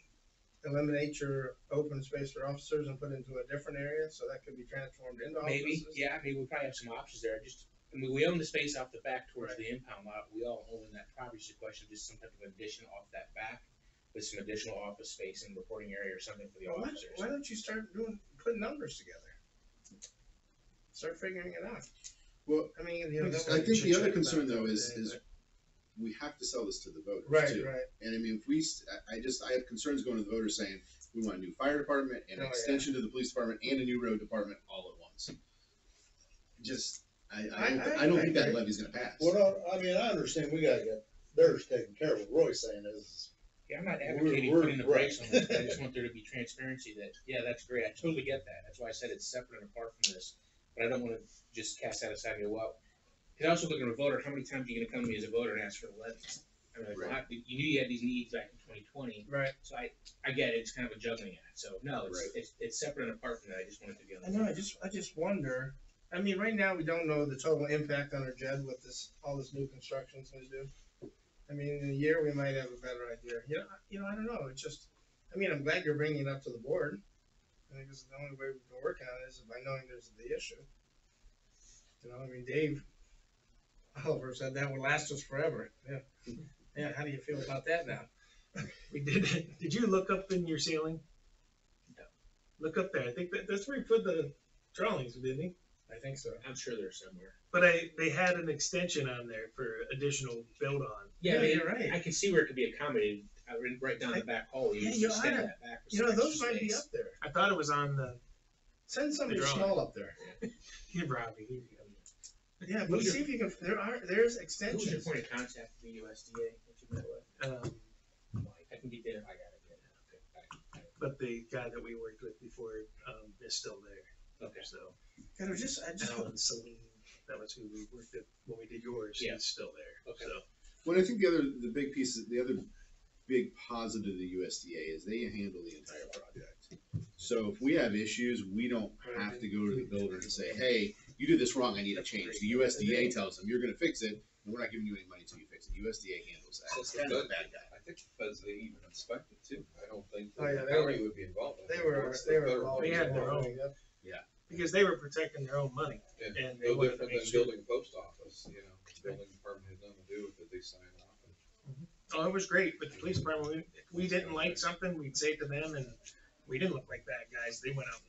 eliminate your open space for officers and put it into a different area so that could be transformed into Maybe, offices? yeah, maybe we probably have some options there. We own the space off the back towards the impound lot. We all own that property. It's a question of just some type of addition off that back with some additional office space and reporting area or something for the Well, officers. why don't you start putting numbers together? Start figuring it out. well, I mean, you know, I think the other concern though is we have to sell this to the voters right, too. right. And I mean, if I have concerns going to the voters saying we want a new fire department and an Oh, yeah. extension to the police department and a new road department all at once. I don't think that levy's gonna pass. Well, I mean, I understand we gotta get theirs taken care of. What Roy's saying is, Yeah, I'm not advocating We're- putting the right. brakes on this, but I just want there to be transparency that, yeah, that's great. I totally get that. That's why I said it's separate and apart from this. But I don't wanna just cast that aside and go, well, cause I also look at a voter, how many times are you gonna come to me as a voter and ask for the levies? I mean, like, well, Right. you knew you had these needs back in 2020, Right. so I get it. It's kind of a juggling act. So no, Right. it's separate and apart from that. I just want it to be on the. I know, I just wonder, I mean, right now, we don't know the total impact on our JED what all this new construction's gonna do. I mean, in a year, we might have a better idea. I don't know, it's just, I mean, I'm glad you're bringing it up to the board. I think this is the only way we can work on it is by knowing there's the issue. I mean, Dave Oliver said that would last us forever, yeah. Yeah, how do you feel about that now? We did you look up in your ceiling? No. Look up there. I think that's where he put the trolleys, didn't he? I think so. I'm sure there's somewhere. But they had an extension on there for additional build on. Yeah, you're right. I can see where it could be accommodated. Right down the back hallway. Yeah, You just extend that back. with some those extra might be space. up there. I thought it was on the Send somebody The drawing. small up there. here, Robbie. Here you Yeah, but Who's see if you can, there's Who's your extensions. point of contact for the USDA? What you met with? go. I can get there. I gotta get it. Okay. But the guy that we worked with before is still there. Okay. So God, I just Alan Celine, that was who we worked with when we did yours. Yeah. He's still there. Okay. So Well, I think the other big positive of the USDA is they handle the entire project. So if we have issues, we don't have to go to the builder and say, hey, you did this wrong, I need a change. The USDA tells them, you're gonna fix it, and we're not giving you any money until you fix it. USDA handles that. It's kind of a bad guy. I think the feds, they even inspect it too. I don't think Oh, yeah, the they were- county would be involved. I They think were, once they the were federal involved. They had their own. Yep. because they were protecting their own money. Yeah. And they No wanted to different make than sure. building a post office, you know, the building department had nothing to do with it, they signed off. Oh, it was great, but the police department, we didn't like something, we'd say it to them, and we didn't look like bad guys. They went out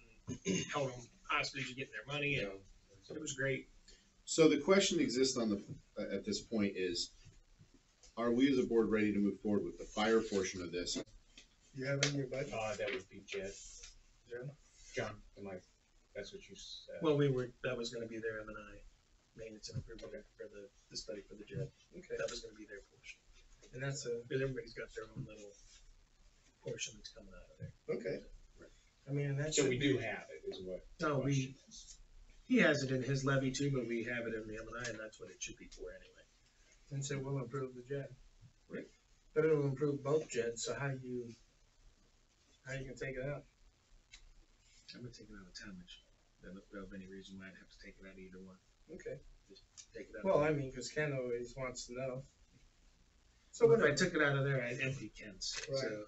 and held them hostage to get their money, You and know, it was great. So the question exists at this point is, are we as a board ready to move forward with the fire portion of this? You have in your budget? That would be Jed. Jed? John, that's what you said. Well, that was gonna be their M&I, maintenance and improvement for the study for the JED. Okay, That was gonna be their portion. and that's Because everybody's got their own little portion that's coming out of there. okay. I mean, and that So should we be. do have it, is what. the No, question is. he has it in his levy too, but we have it in the M&I, and that's what it should be for anyway. And so we'll improve the JED. Right. But it'll improve both JEDs, so how you gonna take it out? I'm gonna take it out of town, Mitch. I don't know of any reason why I'd have to take it out of either one. Okay. Take it out. Well, I mean, cause Ken always wants to know. So if I took it out of there, I'd empty Ken's. Right. So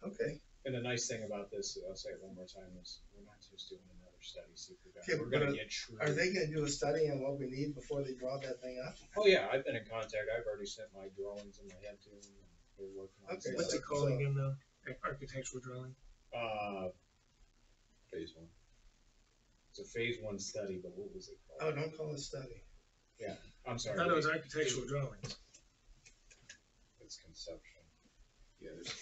Okay, And the nice thing about this, I'll say it one more time, is we're not just doing another study, see if Okay, we're but gonna get true. Are they gonna do a study on what we need before they draw that thing up? Oh, yeah, I've been in contact, I've already sent my drawings in my head to them, and they're working on Okay, stuff. What's it called again though? Architectural drawing? Phase one. It's a phase one study, but what was it Oh, called? don't call it study. I'm I sorry. thought it was architectural drawings, It's conception. Yeah, there's,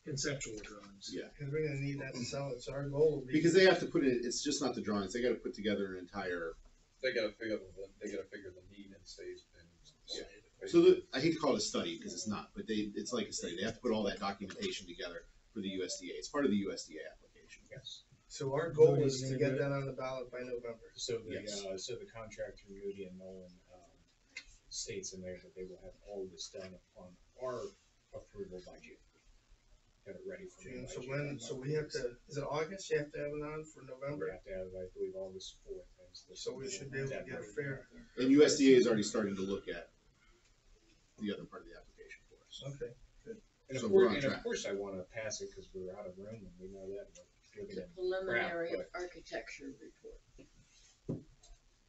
conceptual drawings. yeah, Cause we're gonna need that to sell it, so our goal will be. because they have to put it, it's just not the drawings, they gotta put together an entire, They gotta figure the need and phase and. Yeah. so I hate to call it a study, because it's not, but it's like a study, they have to put all that documentation together for the USDA, it's part of the USDA application. Yes. So our goal is to get that on the ballot by November. So the, Yes. so the contract through Moody and Nolan, states in there that they will have all of this done upon our approval by June. Have it ready for me June, by so June. when, so we have to, is it August you have to have it on for We November? have to have, I believe, August 4th. So we should be able to get a fair. And USDA is already starting to look at the other part of the application for us. Okay, And So of we're course, on and of track. course I wanna pass it, cause we're out of room and we know that, we're living The in preliminary crap, architecture report.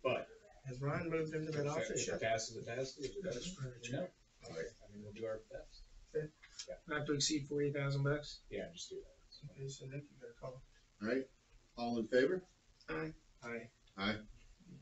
but has Ron moved into that office if it yet? passes, it passes, if it That's doesn't, furniture. no. I mean, we'll do our best. Not to exceed $40,000. Yeah, just do that. Okay, so Nick, you got a call. Alright, all in favor? Aye. Aye. Aye.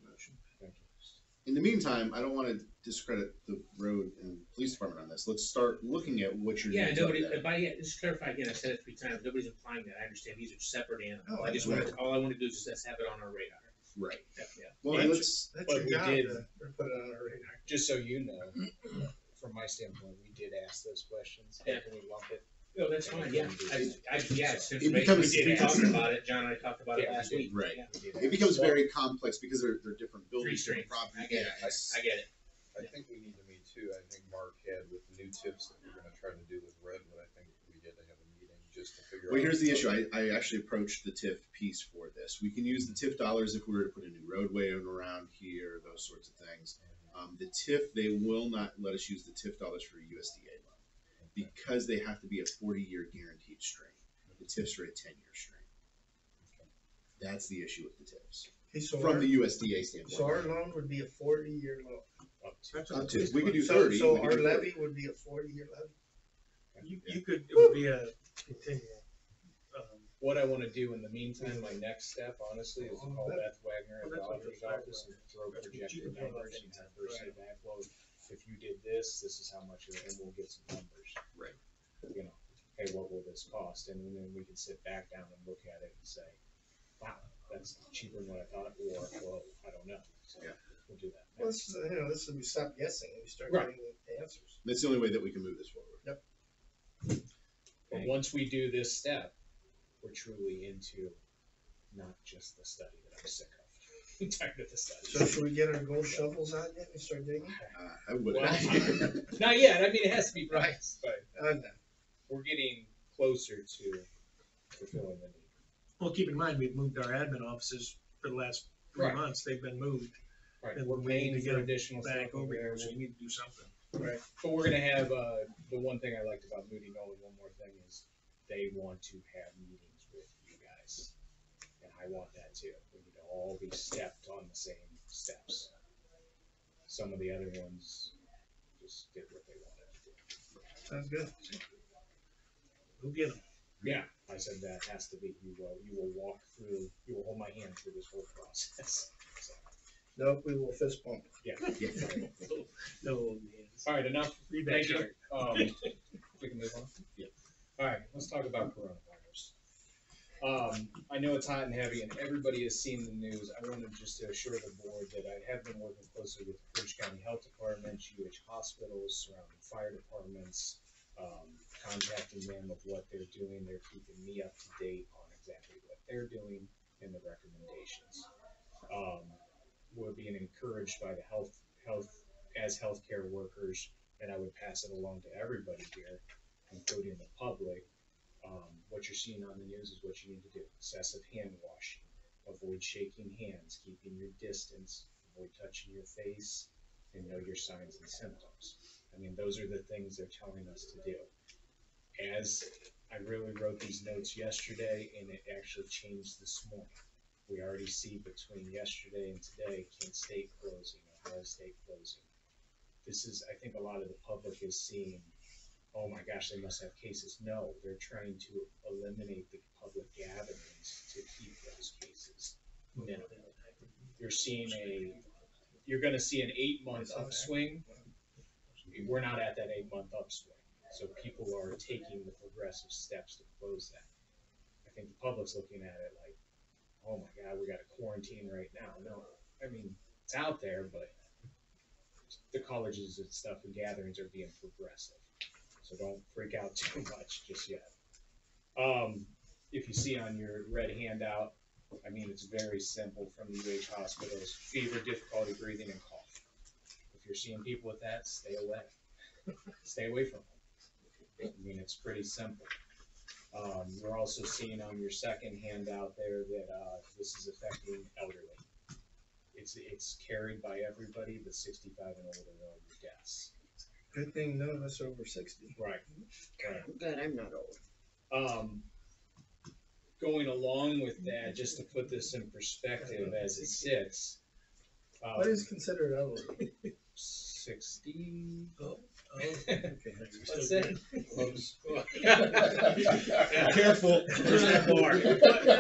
Motion. Thank you. In the meantime, I don't wanna discredit the road and police department on this, let's start looking at what your Yeah, needs are nobody, there. just clarify again, I said it 3 times, nobody's implying that, I understand these are separate animals. Oh, I just right. wanted, all I wanna do is just have it on our radar. Right, Yeah. well, Yeah. let's, That's But your we job did- to put it on our radar. Just so you know, from my standpoint, we did ask those questions. Yeah. Can we lump it? No, that's fine, yeah, yeah, it's It information, becomes- we did talk about it, John and I talked about it Yeah, we last did. week. Right. Yeah. We did it ask. becomes very complex because they're different buildings, Three different strings. properties. I get it. Yeah, I get it. I think we need to meet too, I think Mark had with the new tips that we're gonna try to do with Redwood, I think we had to have a meeting just to figure out. Well, here's the issue. I actually approached the TIF piece for this. We can use the TIF dollars if we were to put a new roadway in around here, those sorts of things. The TIF, they will not let us use the TIF dollars for a USDA loan because they have to be a 40-year guaranteed stream. The TIFs are a 10-year stream. That's the issue with the TIFs Okay, so from our, the USDA standpoint. so our loan would be a 40-year loan. Up to. That's Up what to, we could do So, 30. so we could our do 40. levy would be a 40-year levy. you could, it would be a continual. What I wanna do in the meantime, my next step, honestly, is to call Beth Wagner at the Well, that's what auditor's the- office and throw that's what you projected can put on numbers and have her say back, well, if you did this, this is how much, and we'll get some numbers. Right. You know, hey, what will this cost? And then we can sit back down and look at it and say, wow, that's cheaper than what I thought, or, well, I don't know. So Yeah. we'll do that. Well, this is, this is, we stop guessing and we start Right. getting the answers. That's the only way that we can move this forward. But once we do this step, we're truly into not just the study that I'm sick of. I'm tired of the study. So should we get our gold shovels out yet and start digging? I would. Well, not yet. I mean, it has to be Right. priced, but I'm done. we're getting closer to fulfilling the need. Well, keep in mind, we've moved our admin offices for the last 3 Right. months. They've been moved. Right, And we're we need paying to for get additional stuff Back over over here, there. so we need to do something. Right. But we're gonna have, the one thing I liked about Moody Nolan, one more thing is they want to have meetings with you guys. And I want that too. We need to all be stepped on the same steps. Some of the other ones just did what they wanted to do. Sounds good. We'll get them. Yeah, I said that has to be, you will walk through, you will hold my hand through this whole process. So, Nope, we will fist bump. yeah. No hands. All right, enough. Read that Thank you. chart. We can move on? Yeah. All right, let's talk about coronavirus. I know it's hot and heavy and everybody has seen the news. I wanted just to assure the board that I have been working closely with the Portage County Health Department, UH hospitals, surrounding fire departments, contacting them of what they're doing. They're keeping me up to date on exactly what they're doing and the recommendations. We're being encouraged by the as healthcare workers, and I would pass it along to everybody here, including the public. What you're seeing on the news is what you need to do. Excessive hand washing, avoid shaking hands, keeping your distance, avoid touching your face, and know your signs and symptoms. I mean, those are the things they're telling us to do. As I really wrote these notes yesterday, and it actually changed this morning. We already see between yesterday and today, Kent State closing, Ohio State closing. This is, I think a lot of the public is seeing, oh my gosh, they must have cases. No, they're trying to eliminate the public gatherings to keep those cases minimal. You're gonna see an 8-month upswing. We're not at that 8-month upswing. So people are taking the progressive steps to close that. I think the public's looking at it like, oh my God, we got a quarantine right now. No, I mean, it's out there, but the colleges and stuff and gatherings are being progressive. So don't freak out too much just yet. If you see on your red handout, I mean, it's very simple from the UH hospitals: fever, difficulty breathing, and cough. If you're seeing people with that, stay away. Stay away from them. I mean, it's pretty simple. You're also seeing on your second handout there that this is affecting elderly. It's carried by everybody, but 65 and older are your deaths. Good thing none of us are over 60. Right. I'm glad I'm not old. Going along with that, just to put this in perspective as it sits, What is considered elderly? 60. Okay. What's that? Close. Careful. Where's that bar?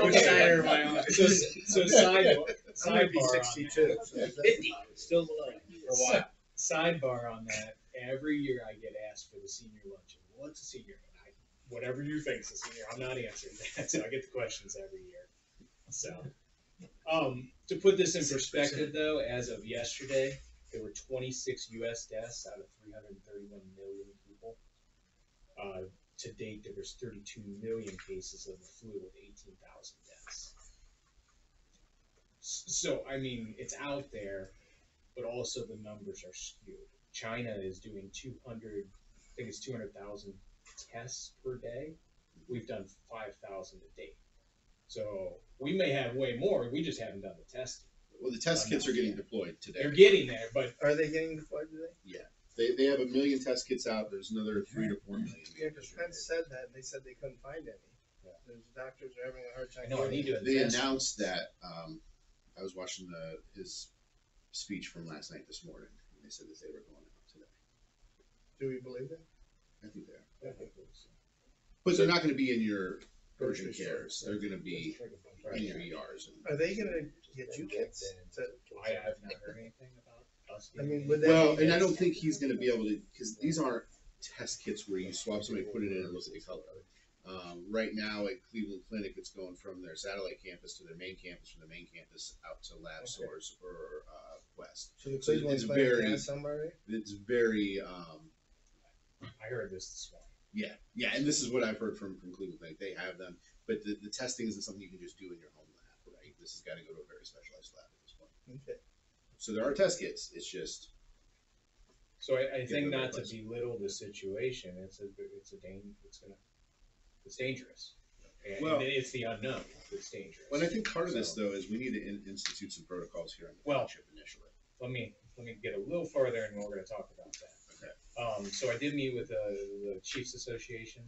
Which side am I on? So I'm gonna be sidebar on 62. that. So that's- 50. Still below for a while. Sidebar on that. Every year I get asked for the senior luncheon. What's a senior? Whatever you think is a senior. I'm not answering that. So I get the questions every year. So, to put this in perspective, though, as of yesterday, there were 26 U.S. deaths out of 331 million people. To date, there was 32 million cases of the flu with 18,000 deaths. So, I mean, it's out there, but also the numbers are skewed. China is doing 200,000 tests per day. We've done 5,000 a day. So we may have way more. We just haven't done the testing. Well, the test kits are getting deployed today. They're getting there, but Are they getting deployed today? They have 1 million test kits out. There's another 3 to 4 million. Yeah, because Pence said that, and they said they couldn't find any. There's doctors are having a hard time. I know I need to They invest. announced that. I was watching his speech from last night this morning, and they said that they were going out today. Do we believe it? I think they are. Yeah. But they're not going to be in your Grocery urgent cares. They're going to be in your ERs. And, Are they gonna get you kits? I have not heard anything about us. I mean, getting would that well, be- and I don't think he's going to be able to, because these aren't test kits where you swab somebody, put it in, and looks at the color. Right now at Cleveland Clinic, it's going from their satellite campus to their main campus, from the main campus out to Lab Okay. Source or West. So the So Cleveland it's Clinic very- has somebody? It's very, I heard this morning. yeah, and this is what I've heard from Cleveland Clinic. They have them, but the testing isn't something you can just do in your home lab, right? This has got to go to a very specialized lab at this point. Okay. So there are test kits. It's just So I think the not to place. belittle the situation. It's dangerous. And Well- it's the unknown that's dangerous. But I think part of this, though, is we need to institute some protocols here in the Well- township initially. Let me get a little further, and we're going to talk about that. Okay. So I did meet with the Chiefs Association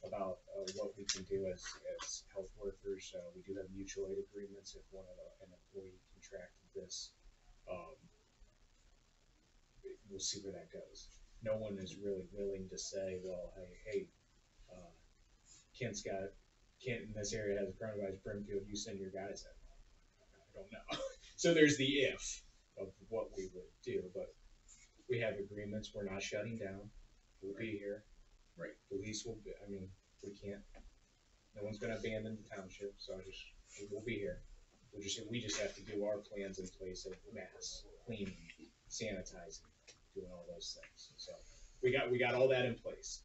about what we can do as health workers. We do have mutual aid agreements if an employee contracted this. We'll see where that goes. No one is really willing to say, well, hey, Kent in this area has coronavirus. Brimfield, you send your guys in. I don't know. So there's the if of what we would do, but we have agreements. We're not shutting down. We'll be here. Right. Police will be, I mean, we can't, no one's gonna abandon the township, so we'll be here. We just have to do our plans in place of mass, cleaning, sanitizing, doing all those things. So we got all that in place.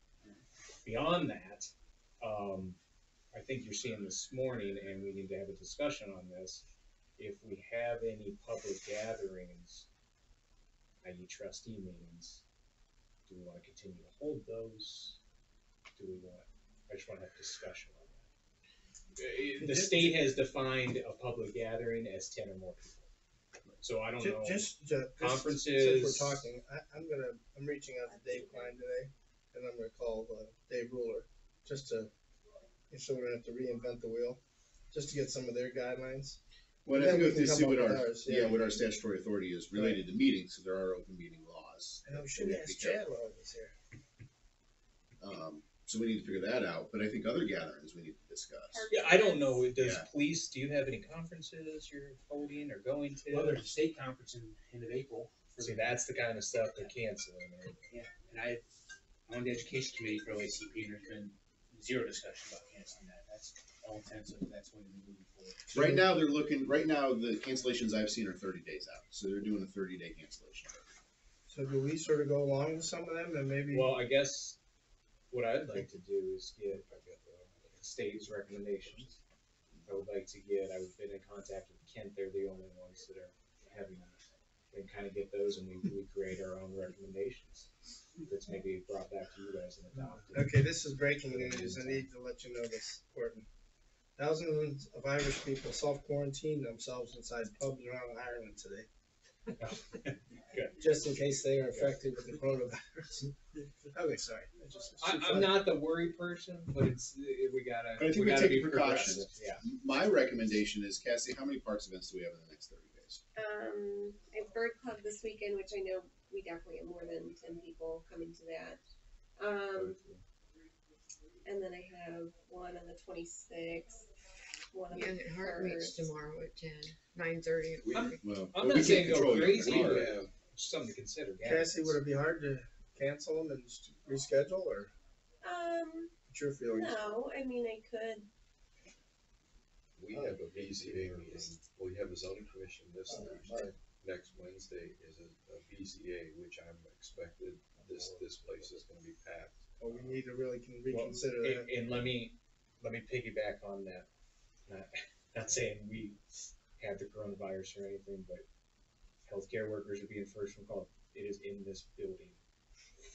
Beyond that, I think you're seeing this morning, and we need to have a discussion on this. If we have any public gatherings, i.e. trustee meetings, do we want to continue to hold those? I just want to have discussion on that. The state has defined a public gathering as 10 or more people. So I don't know. Just Conferences. since we're talking, I'm reaching out to Dave Klein today, and I'm gonna call Dave Ruler, so we don't have to reinvent the wheel, just to get some of their guidelines. Well, I Then think we we have can to come see up what with our, ours, what our statutory authority is related to meetings, so there are open meeting laws. And I'm that sure we we have to asked be careful. Chad while he was here. So we need to figure that out, but I think other gatherings we need to discuss. Yeah, I don't know, does Yeah. police, do you have any conferences you're holding or going to? Well, there's a state conference in end of April. See, that's the kind of stuff they're canceling, right? And I'm on the education committee for OACP, and there's been zero discussion about canceling that. That's all intensive, that's what we're moving forward. Right now, the cancellations I've seen are 30 days out, so they're doing a 30-day cancellation. So do we sort of go along with some of them and maybe? Well, I guess what I'd like to do is get the state's recommendations. I've been in contact with Kent, they're the only ones that are having that. And kind of get those and we create our own recommendations. That's maybe brought back to you guys and adopted. Okay, this is breaking news. I need to let you know this is important. Thousands of Irish people self-quarantined themselves inside pubs around Ireland today. Good. Just in case they are affected with the coronavirus. Okay, sorry. I'm not the worry person, but we gotta. But I think we gotta take be precautions. progressive. Yeah. My recommendation is, Cassie, how many parks events do we have in the next 30 days? I have Bird Club this weekend, which I know we definitely have more than 10 people coming to that. And then I have one on the 26th, one on Yeah, the and Heart meets 1st. tomorrow at 10, 9:30. I'm not saying go crazy, but something to consider. Cassie, would it be hard to cancel them and reschedule, or what's your feelings? No, I mean, I could. We have a BZA meeting, well, you have a zoning commission this Thursday. Next Wednesday is a BZA, which I'm expected, this place is gonna be packed. Well, we need to really reconsider that. And let me piggyback on that. Not saying we have the coronavirus or anything, but healthcare workers are being first from call. It is in this building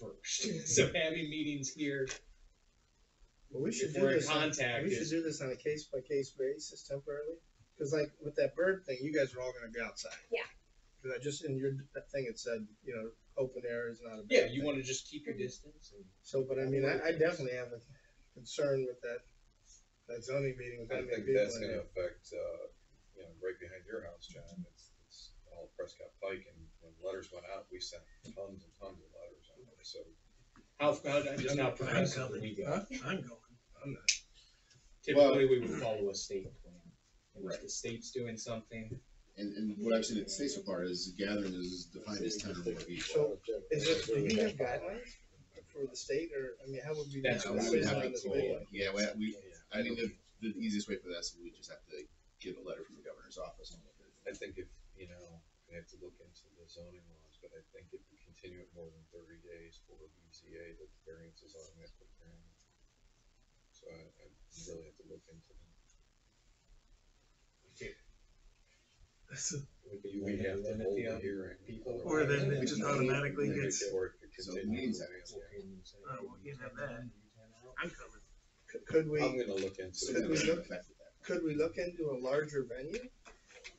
first. So having meetings here. Well, we should if do we're in this. contact We should is- do this on a case-by-case basis temporarily. Because like with that bird thing, you guys are all going to be outside. Yeah. Because I just in your thing it said, open air is not a. Yeah, bad you thing. want to just keep your distance. And So, but I mean, I definitely have a concern with that zoning meeting with I that many think people that's in gonna there. affect, right behind your house, John, it's all Prescott Pike, and when letters went out, we sent tons and tons of letters on it, so. how progressive coming. we go. Huh? I'm going. I'm not. Typically, we would follow a state plan. And if Right. the state's doing something, And what I've seen at the state so far is gathering is defined as 10 or more people. So, do you have guidelines for the state, or, I mean, how would we? That's Yeah, what we I would was have like to to pull, do. yeah, I mean, the easiest way for that is we just have to get a letter from the governor's office. I think if, we have to look into the zoning laws, but I think if we continue it more than 30 days for a BZA, that the variance is automatically granted. So I really have to look into that. We have to hold the hearing. Or then it otherwise- just automatically gets. Or it could So continue. meetings Yeah. Oh, well, you can have that. I'm coming. Could we, I'm gonna look into So it. Could we that look- affected that. could we look into a larger venue?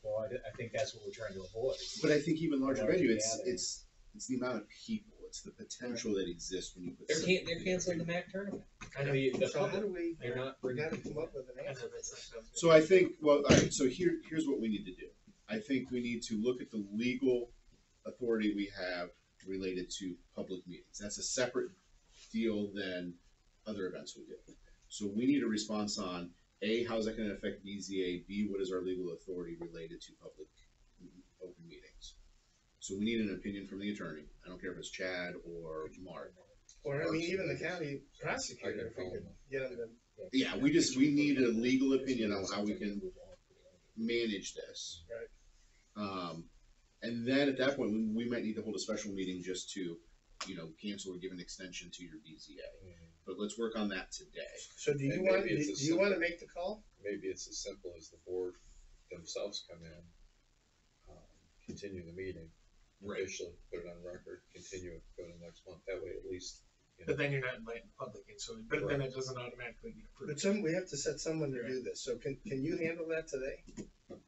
well, I think that's what we're trying to avoid. But I think even larger Larger venue, gathering. it's the amount of people, it's the potential that exists when you put. They're canceling the MAC tournament. The So how public, do we, they're not we bringing gotta people come in. up with an answer for this. So I think, well, all right, so here's what we need to do. I think we need to look at the legal authority we have related to public meetings. That's a separate deal than other events we do. So we need a response on, A, how's that gonna affect BZA? B, what is our legal authority related to public open meetings? So we need an opinion from the attorney. I don't care if it's Chad or Mark. Or, I mean, even the county prosecutor, if we could get them to. Yeah, we need a legal opinion on how we can manage this. Right. And then at that point, we might need to hold a special meeting just to, cancel or give an extension to your BZA. But let's work on that today. So do you And want, maybe do it's a you wanna simple- make the call? Maybe it's as simple as the board themselves come in, continue the meeting, Right. officially, put it on record, continue it, go to next month, that way at least, But then you're not inviting the public in, so, but then it doesn't automatically get approved. But we have to set someone to do this, so can you handle that today?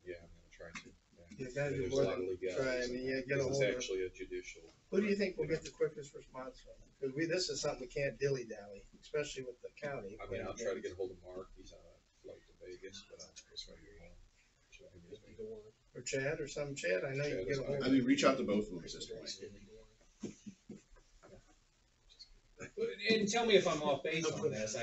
yeah, I'm gonna try to. You gotta do There's more a lot than of legalities try, I in mean, that. yeah, get a This is hold of- actually a judicial. Who do you think will get the quickest response from? Cause this is something we can't dilly-dally, especially with the county. I mean, I'll try to get a hold of Mark, he's on a flight to Vegas, but I'll try to get hold of Or Chad or some Chad, I know you can get a hold I of. mean, reach out to both of them at this point. And tell me if I'm off base on this,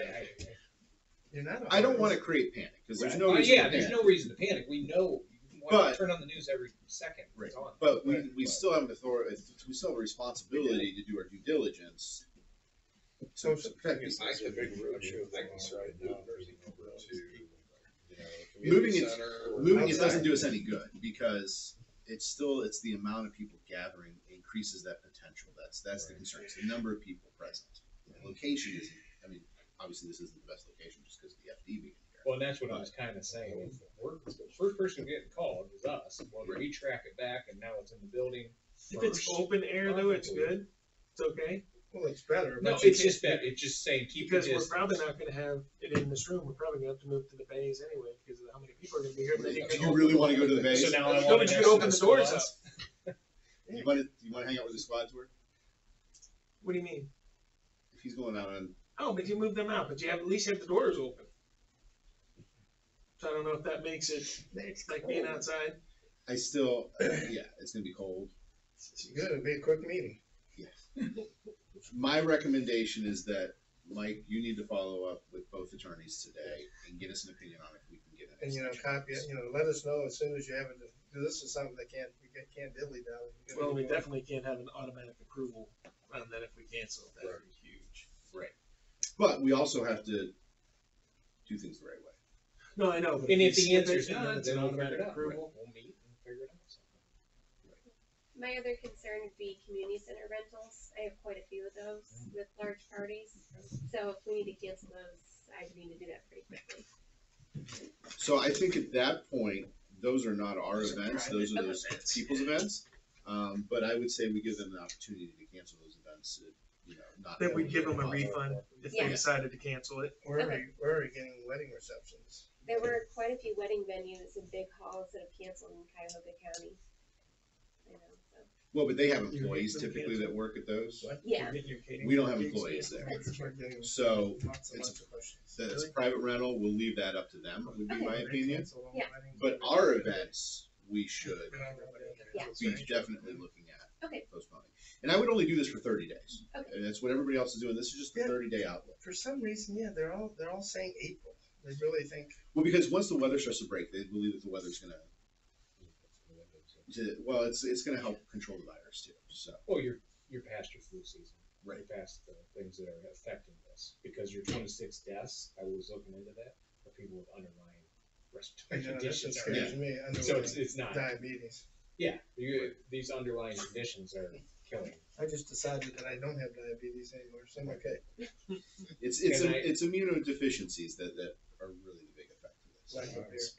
You're not. I don't wanna create panic, cause there's no Right. reason to Yeah, there's panic. no reason to panic, we know, you But- wanna turn on the news every second, Right. it's on. But we still have an authority, we still have a responsibility to do our due diligence. So- To protect these I things. could, I can certainly move everything over to, Moving community it- center or- Moving it doesn't do us any good, because it's the amount of people gathering increases that potential, that's the concern, it's the number of people present. The location isn't, I mean, obviously this isn't the best location just because of the FD being here. Well, and that's what I was kinda saying, is the first person getting called is us, well, we track it back, and now it's in the building If it's first. open air though, it's good. It's okay. Well, it's better. No, but you it's can't- just that, it's just saying, keep the Because we're distance. probably not gonna have it in this room. We're probably gonna have to move to the bays anyway because of how many people are gonna be here. Then Do you really wanna go to the base? So now I No, want but to you can open the doors up. You wanna hang out where the squads were? What do you mean? If he's going out on, Oh, but you move them out, but you have at least have the doors open. So I don't know if that makes it like being outside. I still, yeah, it's gonna be cold. It's good, it'll be a quick meeting. My recommendation is that, Mike, you need to follow up with both attorneys today and get us an opinion on if we can get an And, extension. copy it, let us know as soon as you have it. This is something that we can't dilly dally. Well, we definitely can't have an automatic approval on that if we cancel it. That would be huge. Right. But we also have to do things the right way. No, I know. But And if we the skip answer's it, and not, it's an then we'll figure automatic it out, approval. we'll meet and figure it out. My other concern would be community center rentals. I have quite a few of those with large parties. So if we need to cancel those, I need to do that pretty quickly. So I think at that point, those are not our events, those are those people's events. But I would say we give them an opportunity to cancel those events, not. Then we give them a refund if they Yeah. decided to cancel it. Where Okay. are we getting wedding receptions? There were quite a few wedding venues and big halls that have canceled in Cuyahoga County. So. Well, but they have employees typically that work at those. Yeah. We don't have employees there. So Lots it's- of questions. that's private rental, we'll leave that up to them, would be my Okay. opinion. Yeah. But our events, we should Yeah. be definitely looking at Okay. postponing. And I would only do this for 30 days. Okay. And that's what everybody else is doing. This is just a Yeah. 30-day outlook. For some reason, yeah, they're all saying April. They really think. Well, because once the weather starts to break, they believe that the weather's gonna, well, it's gonna help control the virus too, so. Well, you're past your flu season. Right. You're past the things that are affecting this, because your 26 deaths, I was looking into that, are people with underlying respiratory That's what conditions. scares me. So it's not. Diabetes. Yeah, these underlying conditions are killing. I just decided that I don't have diabetes anymore, so I'm okay. It's immunodeficiencies that are really the big effect of this.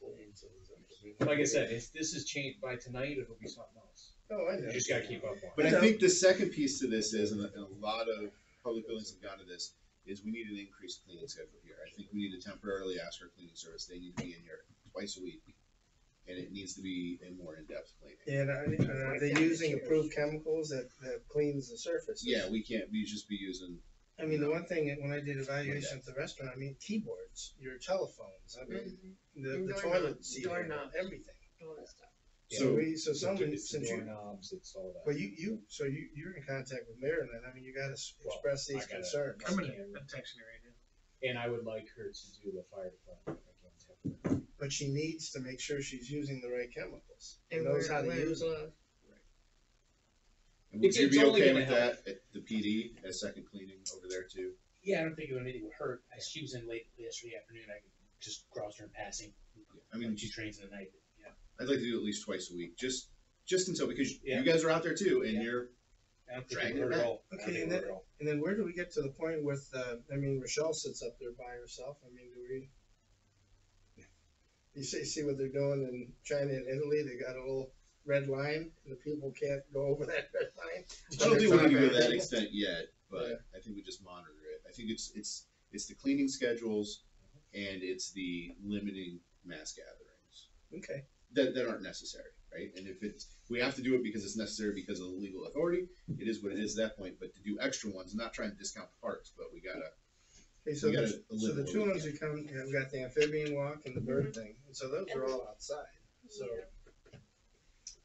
Like I said, if this is changed by tonight, it'll be something else. Oh, I know. You just gotta keep up on it. But I think the second piece to this is, and a lot of public buildings have gone to this, is we need an increased cleaning schedule here. I think we need to temporarily ask our cleaning service, they need to be in here twice a week. And it needs to be a more in-depth cleaning. And are they using approved chemicals that cleans the surface? Yeah, we can't just be using, I mean, the one thing, when I did evaluation at the restaurant, I mean, keyboards, your telephones, I mean, the toilet seat, Doorknobs. everything. All that stuff. So someone, It's since you, doorknobs, it's all that. well, you're in contact with Marilyn, I mean, you gotta Well, express these I gotta- concerns. I'm texting her right now. And I would like her to do the fire department. I can't tell her. But she needs to make sure she's using the right chemicals, and And knows how to wear use them. gloves. and would you It's be only okay gonna with help. that at the PD as second cleaning over there too? Yeah, I don't think anything would hurt. She was in late yesterday afternoon. I could just cross her in passing. I mean, She trains in the night. Yeah. I'd like to do at least twice a week, just until, because Yeah. you guys are out there too, and Yeah. you're, I don't think it Dragging would it hurt back. at all. I don't Okay, think and it would hurt at all. And then where do we get to the point with, I mean, Rochelle sits up there by herself, I mean, do we? You see what they're doing in China and Italy, they got a little red line, and the people can't go over that red line. I don't think we're gonna go to that Yeah. extent yet, but I think we just monitor it. I think it's the cleaning schedules and it's the limiting mass gatherings Okay, that aren't necessary, right? And if we have to do it because it's necessary because of the legal authority, it is what it is at that point, but to do extra ones, not trying to discount the parks, but we gotta, okay, so We gotta the limit what two we ones can. that come, we got the amphibian walk and the bird thing, and so those are all outside. So,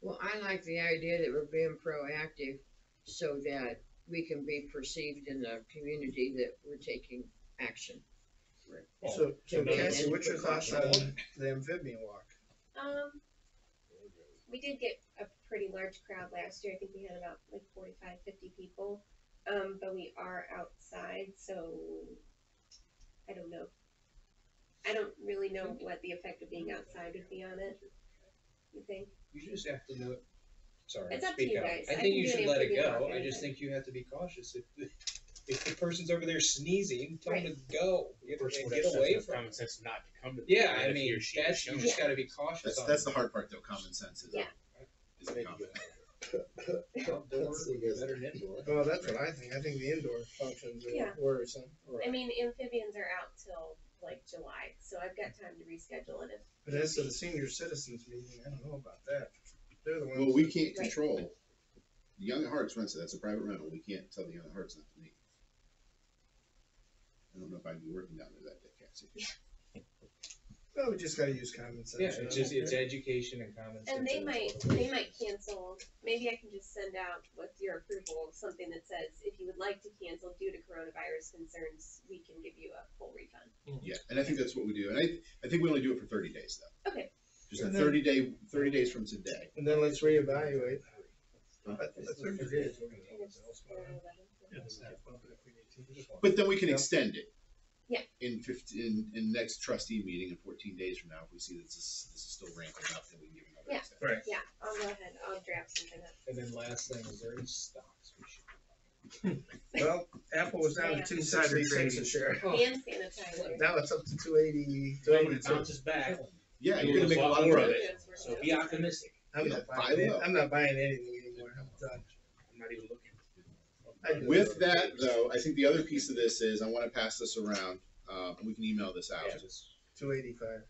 Well, I like the idea that we're being proactive so that we can be perceived in the community that we're taking action. so Okay. Cassie, what's your thoughts on the amphibian walk? We did get a pretty large crowd last year. I think we had about like 45, 50 people. But we are outside, so I don't know. I don't really know what the effect of being outside would be on it. You think? You just have to look, sorry, It's up to speak you out. guys. I I think can you do should an let it amphibian go, walk I just anytime. think you have to be cautious. If the person's over there sneezing, tell them to go, The person and would get have away enough from common it. sense not to come to the Yeah, event I if he mean, or she is that's, you showing just up. gotta be cautious on. That's the hard part though, common sense is. Yeah. Is the common. Outdoor, better than indoor. Well, that's what I think. I think the indoor functions are Yeah. worrisome. I mean, amphibians are out till like July, so I've got time to reschedule it if. But as to the senior citizens meeting, I don't know about that. They're the ones. Well, we that- can't control. The Young at Hearts rents it, that's a private rental, we can't tell the Young at Hearts not to meet. I don't know if I'd be working down there that day, Cassie. Well, we just gotta use common sense. Yeah, you it's know? just, it's education and common sense. And they and might motivation. cancel, maybe I can just send out with your approval, something that says, if you would like to cancel due to coronavirus concerns, we can give you a full refund. Yeah, and I think that's what we do, and I think we only do it for 30 days though. Okay. Just a And then- 30 days from today. And then let's reevaluate. Huh? That's 30 days. And it's for 11. But then we can extend it. Yeah. In next trustee meeting in 14 days from now, if we see that this is still ramping up, then we can give another Yeah. extension. Right. Yeah, I'll go ahead, I'll draft something up. And then last thing, is there any stocks we should? Well, Apple was down to Yeah. 266 a share. Hand sanitizer. Now it's up to 280. So when it bounces back, Yeah, you'll you're gonna lose make a lot of more money. of it. So be optimistic. I'm Yeah, not buy buying. low. I'm not buying anything anymore. I'm done. I'm not even looking. I do. With that, though, I think the other piece of this is I want to pass this around, and we can email this out. Yeah, just 285.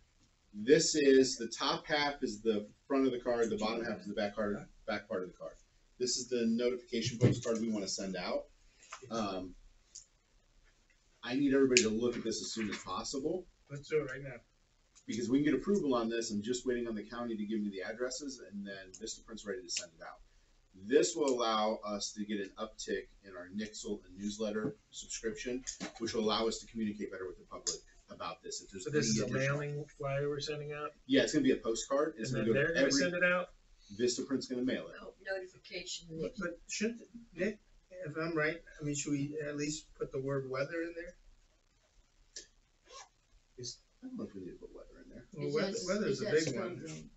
This is the top half is the front of the card, the bottom half is the back part of the card. This is the notification postcard we want to send out. I need everybody to look at this as soon as possible Let's do it right now. because we can get approval on this. I'm just waiting on the county to give me the addresses, and then Vistaprint's ready to send it out. This will allow us to get an uptick in our Nixle and newsletter subscription, which will allow us to communicate better with the public about this. If there's So this is any a additional- mailing flyer we're sending out, Yeah, it's gonna be a postcard. It's and gonna then go they're to gonna every send it out? Vistaprint's gonna mail it. Oh, notification. But should Nick, if I'm right, I mean, should we at least put the word weather in there? I don't know if we need to put weather in there. Well, weather's a big one.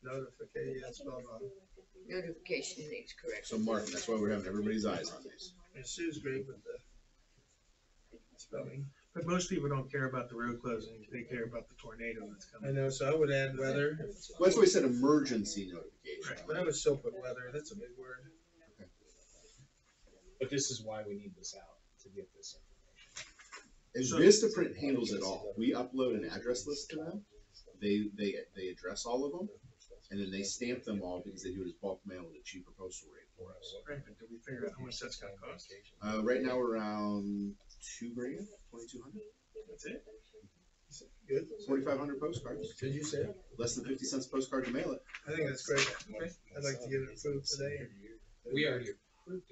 Notification, yeah, spelled wrong. Notification needs correction. So Mark, that's why we're having everybody's eyes on these. And Sue's great with the spelling. But most people don't care about the road closing, they care about the tornado that's I coming. know, so I would add weather, Well, that's why we said emergency notification. but I would still put weather. That's a big word. But this is why we need this out, to get this information. And So- Vistaprint handles it all. We upload an address list to them. They address all of them, and then they stamp them all because they do it as bulk mail at a cheaper postal rate for us. Right, but did we figure out how much that's gonna cost? Right now we're around $2,000, 2,200, That's it? Good. 4,500 postcards. Did you say it? Less than 50 cents a postcard to mail it. I think that's great. I'd like to get it approved today. We already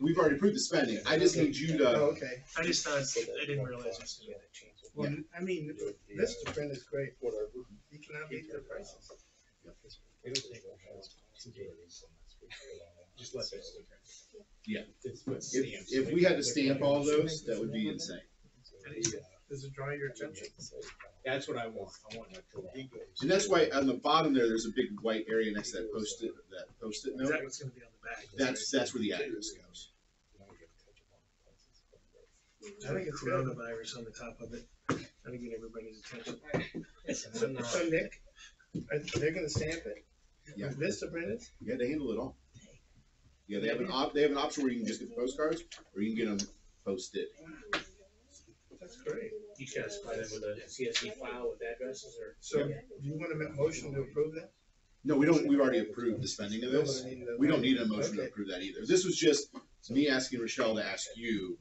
We've already approved the spending. I just need you Oh, to. okay. I just thought, I didn't realize it was gonna be. Well, I mean, Vistaprint is great. You cannot beat their prices. Just let this. Yeah. It's what If, stamps. if we had to stamp all those, that would be insane. Does it draw your attention? That's what I want, I want that draw. And that's why on the bottom there's a big white area next to that post-it Is note. that what's gonna be on the back? That's where the address goes. I think it's coronavirus on the top of it, trying to get everybody's attention. Listen, I'm not- So Nick, they're gonna stamp it? Yeah. Vistaprint it? You had to handle it all. Yeah, they have an option where you can just get the postcards, or you can get them posted. That's great. You gotta supply them with a CSV file with addresses or? So, do you want to make a motion to approve that? No, we don't. We've already approved the spending of this. We don't need a motion to Okay. approve that either. This was just me asking Rochelle to ask you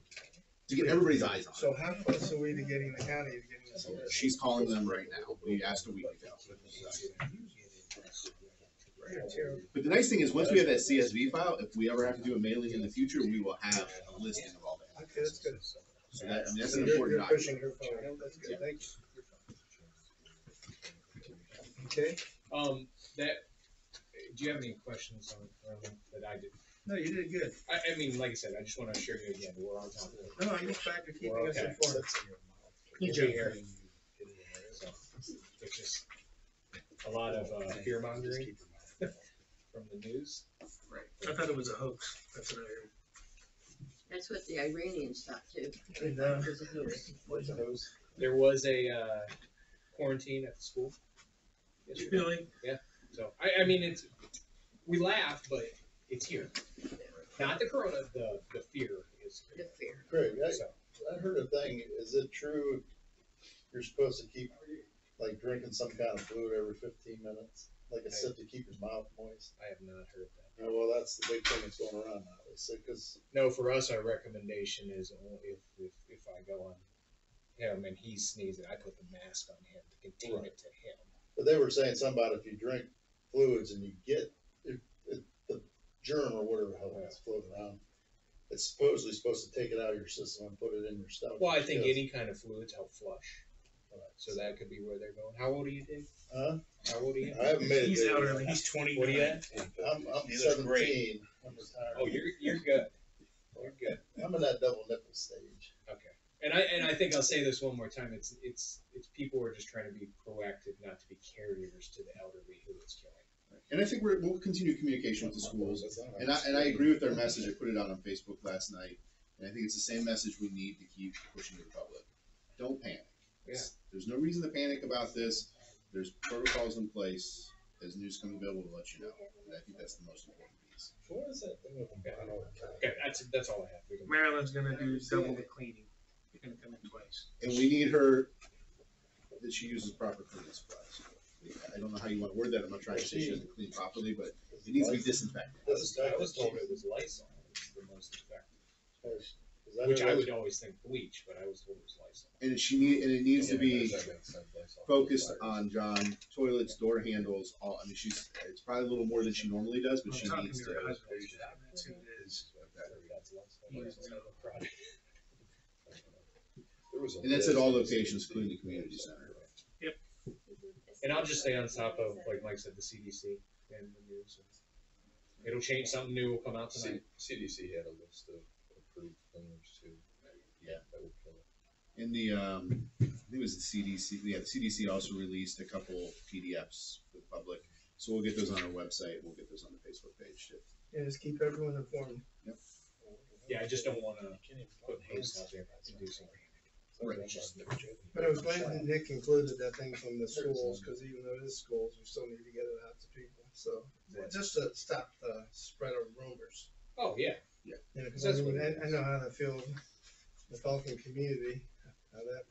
to get everybody's eyes on So how close are we to getting the county to getting this? it. She's calling them right now. We asked a week ago. But the nice thing is, once we have that CSV file, if we ever have to do a mailing in the future, we will have a listing of all that. Okay, that's good. So that, I mean, that's So an you're important pushing document. her forward. That's good, thank you. Okay, Do you have any questions on that I did? no, you did good. I mean, like I said, I just wanna assure you again, we're on top of it. No, I'm just glad you're keeping We're us okay. informed. We'll be here. So, it's just a lot of fear mongering from the news. I thought it was a hoax. That's what I heard. That's what the Iranians thought too. And, It was a hoax. There was a quarantine at the school. yesterday. Really? So I mean we laugh, but it's here. Not the corona, the fear is The here. fear. Craig, So I heard a thing, is it true you're supposed to keep, like, drinking some kind of fluid every 15 minutes? Like a sip to keep your mouth moist? I have not heard that. Oh, well, that's the big thing that's going around now, they say, cause, No, for us, our recommendation is only if I go on him and he's sneezing, I put the mask on him to contain it to him. but they were saying something about if you drink fluids and you get, if the germ or whatever the hell it's floating around, it's supposedly supposed to take it out of your system and put it in your stomach. Well, I think Yes. any kind of fluids help flush. So that could be where they're going. How old are you, Dave? Huh? How old are you? I haven't made it. He's there out yet. early. He's 20. What are you at? I'm He looks 17. great. I'm retired. Oh, you're good. You're good. I'm in that double nipple stage. Okay. And I think I'll say this one more time. It's people who are just trying to be proactive, not to be carriers to the elderly who it's killing. And I think we'll continue communication with the schools. And I agree with their message. I put it out on Facebook last night. And I think it's the same message we need to keep pushing to the public. Don't panic. There's no reason to panic about this. There's protocols in place. As news comes available, we'll let you know. And I think that's the most important piece. What is that thing with the bottle? Okay, that's all I have. We can- Maryland's gonna do double the cleaning. They're gonna come in twice. And we need her that she uses proper cleaning supplies. I don't know how you want to word that. I'm not trying to say she doesn't clean properly, but it needs to be disinfected. I was told it was Lysol. It's the most effective. Is that Which it? I would always think bleach, but I was told it was Lysol. And it needs to be focused on John toilets, door handles. All I mean, it's probably a little more than she normally does, but I'm she talking needs to to. her husband. That's who it is. And that's at all locations, including the community center. And I'll just stay on top of, like Mike said, the CDC and the news. It'll change, something new will come out tonight. CDC had a list of approved cleaners too. Yeah. That would kill it. And I think it was the CDC. Yeah, the CDC also released a couple PDFs for the public. So we'll get those on our website. We'll get those on the Facebook page too. Yeah, just keep everyone informed. Yeah, I just don't wanna put haste out there to do something. Right. But I was glad that Nick included that thing from the schools, cause even though it is schools, we still need to get it out to people, so, just to stop the spread of rumors. Oh, yeah. You know, 'cause That's I mean, what- I know how that feels, the Falcon community, how that.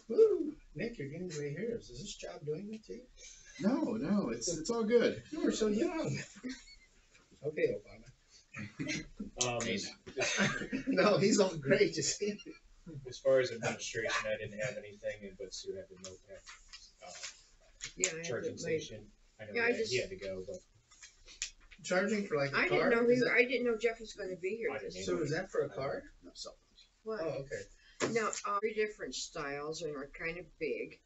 Woo, Nick, you're getting gray hairs, is this job doing that to you? No, it's all good. You were so young. Okay, Obama. No, he's all gray, just. As far as administration, I didn't have anything, but Sue had the NOPEC, Yeah, I had charging to wait. station. I know Yeah, I he had to go, but Charging for like a I car? didn't know Is that- I didn't know Jeff was gonna be here I this didn't So is that for a car? No, cell phones. What? Oh, okay. Now, three different styles and are kind of big,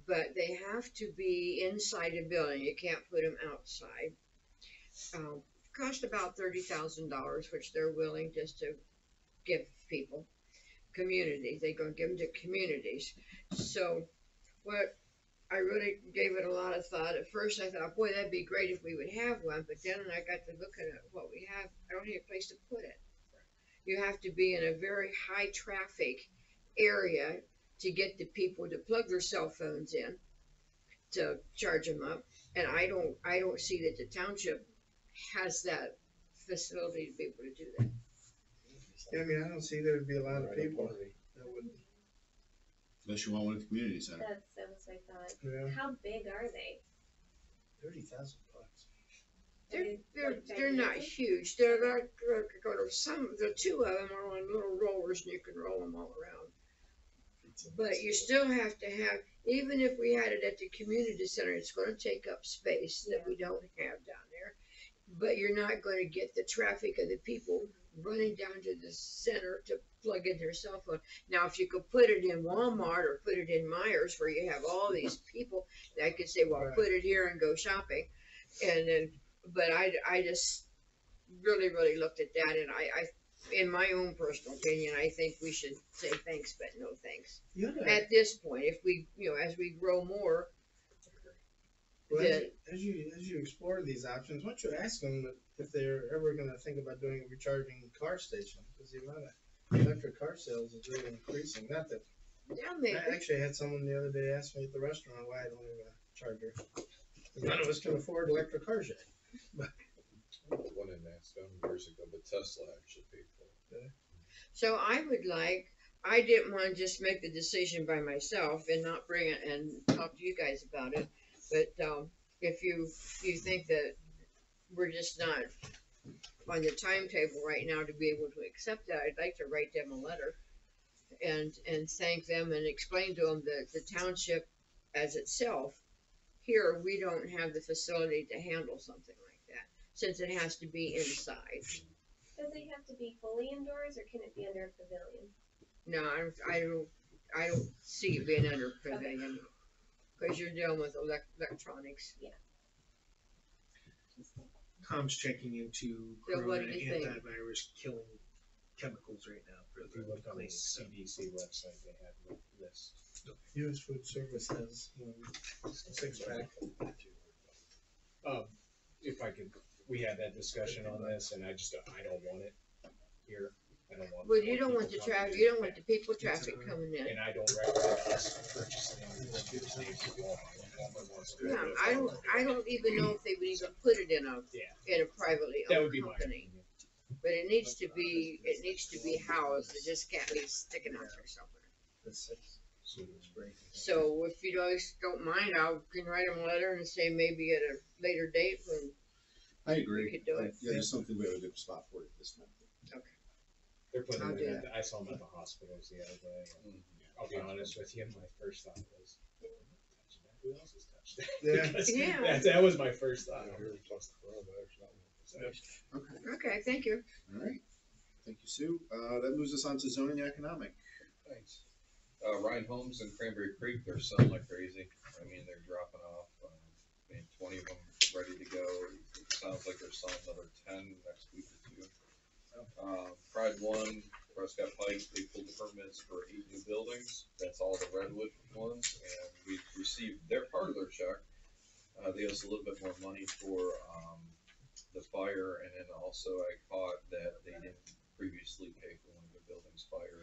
but they have to be inside a building. You can't put them outside. Cost about $30,000, which they're willing just to give people. Communities, they're gonna give them to communities. So, what I really gave it a lot of thought. At first, I thought, boy, that'd be great if we would have one. But then I got to looking at what we have. I don't need a place to put it. You have to be in a very high traffic area to get the people to plug their cell phones in to charge them up. And I don't see that the township has that facility to be able to do that. Yeah, I mean, I don't see there would be a lot of people that would, Unless you want one at the community center. That was my thought. yeah, How big are they? $30,000. They're not huge. They're like some. The two of them are on little rollers, and you can roll them all around. But you still have to have, even if we had it at the community center, it's gonna take up space that we don't have down there. But you're not gonna get the traffic of the people running down to the center to plug in their cell phone. Now, if you could put it in Walmart or put it in Myers where you have all these people, I could say, well, Right. put it here and go shopping. And then, but I just really, really looked at that, and I, in my own personal opinion, I think we should say thanks, but no thanks. You know, At this point, if we, as we grow more, well, that- as you explore these options, why don't you ask them if they're ever gonna think about doing a recharging car station? Because the amount of electric car sales is really increasing. Not that, yeah, maybe. I actually had someone the other day ask me at the restaurant why I don't have a charger. None of us can afford electric cars yet. One in Aspen years ago, but Tesla actually paid for it. So I would like, I didn't wanna just make the decision by myself and not bring it and talk to you guys about it. But, if you think that we're just not on the timetable right now to be able to accept that, I'd like to write them a letter and thank them and explain to them that the township as itself, here, we don't have the facility to handle something like that, since it has to be inside. Does it have to be fully indoors, or can it be under a pavilion? No, I don't see it being under pavilion, cause you're dealing with electronics. Tom's checking into So what corona do you think? antivirus killing chemicals right now for If you the look on the cleaning stuff. CDC website, they have a list. US Food Service has 6-pack. If I could, we had that discussion on this, and I don't want it here. I don't want. Well, you don't more want the people traffic, coming you in. don't want the people traffic coming in. And I don't recommend us purchasing any of those Tuesdays at Walmart. Walmart wants to do Yeah, it. I don't even know if they would even put it in a privately That owned would be my company. opinion. But it needs to be housed, it just can't be sticking out there somewhere. So if you guys don't mind, I can write them a letter and say maybe at a later date when I agree. we could do it. Yeah, there's something we have a good spot for it this time. They're putting I'll them do in, I saw them at the hospitals the other day. And I'll be honest with you, my first thought was, who else has touched it? Yeah. Because Yeah. that was my first thought. Okay, Okay, thank you. all right. Thank you, Sue. That moves us on to zoning and economic. Thanks. Ryan Homes in Cranberry Creek, they're selling like crazy. I mean, they're dropping off, 20 of them ready to go. It sounds like they're selling another 10 next week or two. Pride One, Prescott Pike, they pulled the permits for 8 new buildings. That's all the Redwood ones, and we received their part of their check. They owe us a little bit more money for, the fire, and then also I caught that they didn't previously pay for one of the buildings' fire,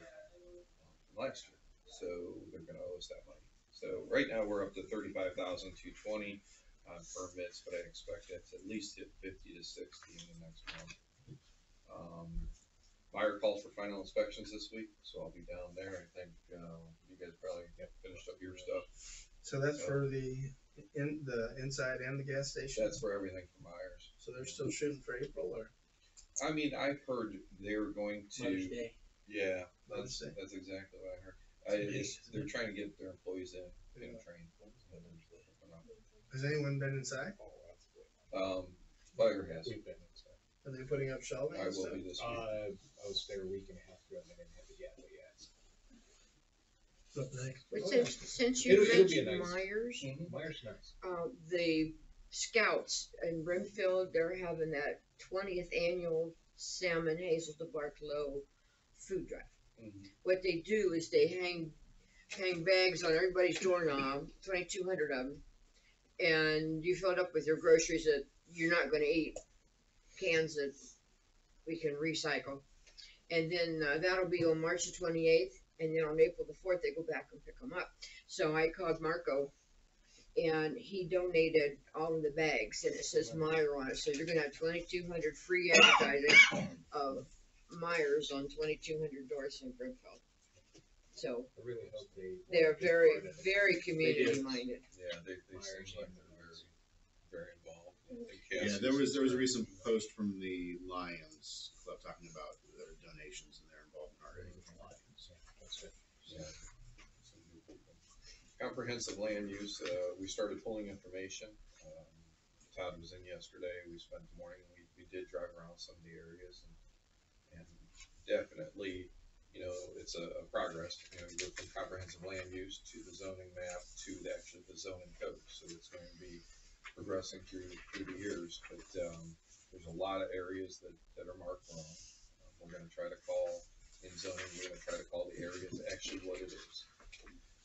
last year. So they're gonna owe us that money. So right now, we're up to 35,220 on permits, but I expect it to at least hit 50 to 60 in the next month. Meyer called for final inspections this week, so I'll be down there. I think, you guys probably have finished up your stuff. So that's for the inside and the gas station? That's for everything from Myers. So they're still shooting for April, or? I mean, I've heard they're going Mother's to, Day. yeah, Mother's Day. that's exactly what I heard. They're trying to get their employees in, get them trained. Has anyone been inside? Fire has. We've been inside. Are they putting up shelving I and will stuff? be this week. I was there a week and a half ago, and they didn't have the gavel yet. Look nice. But Oh, since you It'll be mentioned nice. Myers, Myers nice. the Scouts in Brimfield, they're having that 20th annual Salmon Hazel to Barlow food drive. What they do is they hang bags on everybody's doorknob, 2,200 of them, and you fill it up with your groceries that you're not going to eat, cans that we can recycle, and then that'll be on March the 28th, and then on April the 4th they go back and pick them up. So I called Marco, and he donated all of the bags, and it says Meyer on it, so you're gonna have 2,200 free advertising of Myers on 2,200 doors in Brimfield. So I really hope they're very, part of it. very community minded. Yeah, they seem like they're very involved. Yeah, there was a recent post from the Lions Club talking about their donations and their involvement already with the Lions. That's it. Yeah. comprehensive land use, we started pulling information. Todd was in yesterday, we spent the morning, we did drive around some of the areas and definitely, you know, it's a progress, you know, you go from comprehensive land use to the zoning map to actually the zoning code, so it's going to be progressing through the years, but, there's a lot of areas that are marked wrong. We're gonna try to call in zoning, we're gonna try to call the areas actually what it is.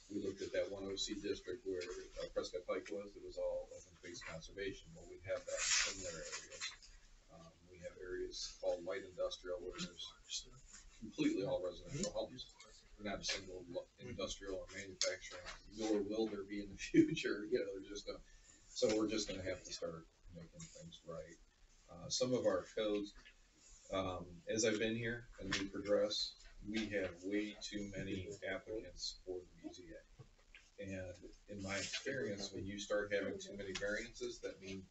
We looked at that one OC district where Prescott Pike was, it was all open space conservation, well, we have that in similar areas. We have areas called light industrial where there's completely all residential homes. Not a single industrial or manufacturing, nor will there be in the future, you know, there's just no, so we're just gonna have to start making things right. Some of our codes, as I've been here and we progress, we have way too many applicants for the BZA. And in my experience, when you start having too many variances, that means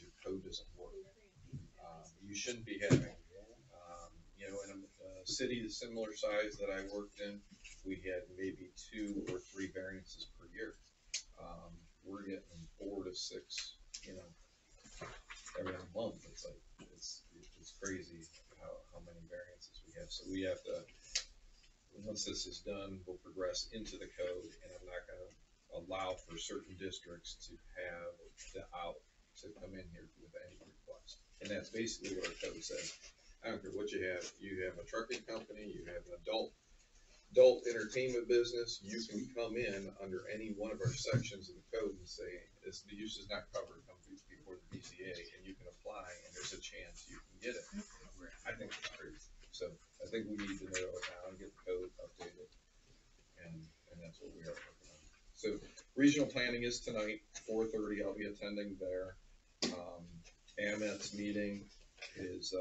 your code doesn't work. You shouldn't be having, you know, in a city the similar size that I worked in, we had maybe 2 or 3 variances per year. We're getting 4 to 6, you know, every month. It's like, it's crazy how many variances we have. So we have to, once this is done, we'll progress into the code, and I'm not gonna allow for certain districts to have the out to come in here with any request. And that's basically what our code says. I don't care what you have a trucking company, you have an adult entertainment business, you can come in under any one of our sections of the code and say, this, the use is not covered, come before the BCA, and you can apply, and there's a chance you can get it. I think it's crazy. So I think we need to narrow it down, get the code updated, and that's what we are working on. So regional planning is tonight, 4:30, I'll be attending there. AMET's meeting is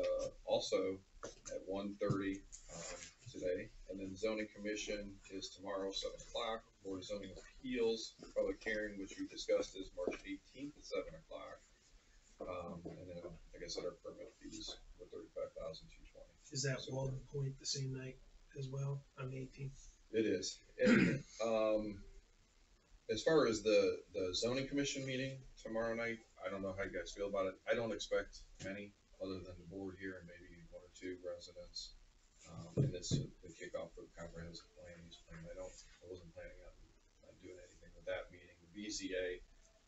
also at 1:30 today, and then zoning commission is tomorrow, 7 o'clock. Board of Zoning Appeals public hearing, which we discussed, is March 18th at 7 o'clock. And then, like I said, our permit fees were $35,220. Is that Walden Point the same night as well, on the 18th? It is. And as far as the zoning commission meeting tomorrow night, I don't know how you guys feel about it. I don't expect many, other than the board here and maybe 1 or 2 residents. And it's the kickoff for the comprehensive plan use plan. I wasn't planning on doing anything with that meeting. The BZA,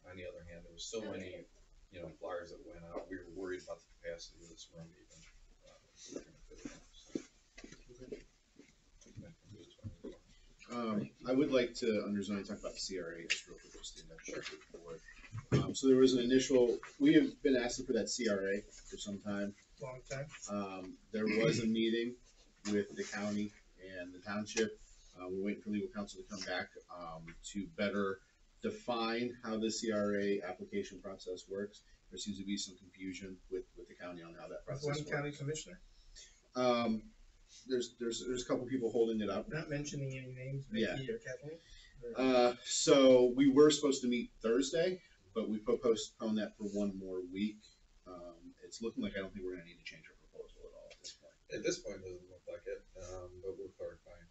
on the other hand, there was so many, you know, flyers that went out. We were worried about the capacity of this room even. I would like to, under zoning, talk about the CRA just real quick, just to introduce the board. So there was an initial, we have been asking for that CRA for some time. Long time. There was a meeting with the county and the township. We're waiting for legal counsel to come back to better define how the CRA application process works. There seems to be some confusion with the county on how that process One works. county commissioner, There's a couple people holding it up. not mentioning any names, Yeah. Vicky or Kathleen. So we were supposed to meet Thursday, but we postponed that for 1 more week. It's looking like I don't think we're gonna need to change our proposal at all at this point. At this point, it doesn't look like it, but we're clarifying.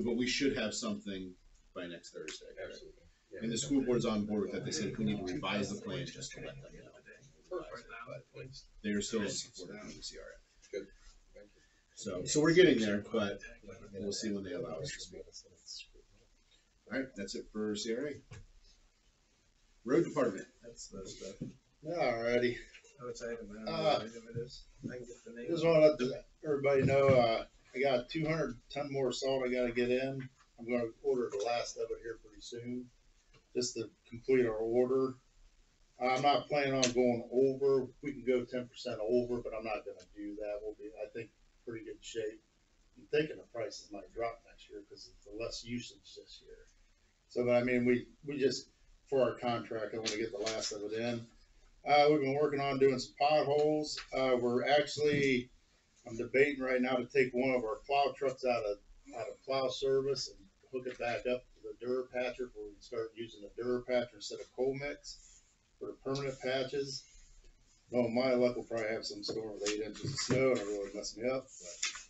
But we should have something by next Thursday. Correct? Absolutely. Yeah. And the school board's on board with that. They said if we need to revise the plan, just to let them know. But they are still in support of the CRA. Good. Thank you. So we're getting there, but we'll see when they allow us to speak. All right, that's it for CRA. Road department. That's the stuff. Alrighty. Oh, it's item, I don't know what item it is. I can get the name. Just wanna let everybody know, I got 200 ton more salt I gotta get in. I'm gonna order the last of it here pretty soon, just to complete our order. I'm not planning on going over. We can go 10% over, but I'm not gonna do that. We'll be, I think, pretty good shape. I'm thinking the prices might drop next year because of the less usage this year. So, but I mean, we just, for our contract, I wanna get the last of it in. We've been working on doing some potholes. I'm debating right now to take one of our plow trucks out of plow service and hook it back up to the Durapatcher, where we can start using the Durapatcher instead of coal mix for the permanent patches. No, my luck will probably have some storm with 8 inches of snow and it really messed me up.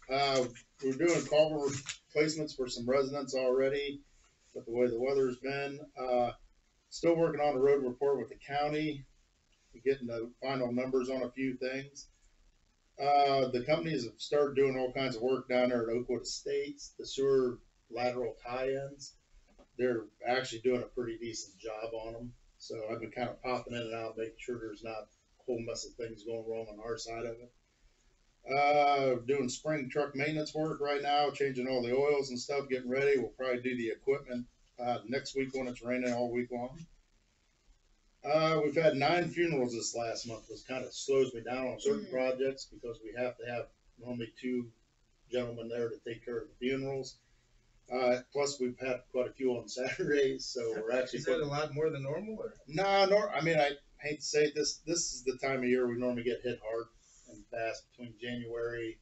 But, we're doing culvert replacements for some residents already. with the way the weather's been. Still working on a road report with the county, getting the final numbers on a few things. The companies have started doing all kinds of work down there at Oakwood Estates, the sewer lateral tie-ins. They're actually doing a pretty decent job on them. So I've been kind of popping in and out, making sure there's not a whole mess of things going wrong on our side of it. Doing spring truck maintenance work right now, changing all the oils and stuff, getting ready. We'll probably do the equipment next week when it's raining all week long. We've had 9 funerals this last month, which kind of slows me down on certain projects because we have to have normally 2 gentlemen there to take care of the funerals. Plus we've had quite a few on Saturdays, so we're actually. Is that a lot more than normal, or? No, I mean, I hate to say it, this is the time of year we normally get hit hard and fast between January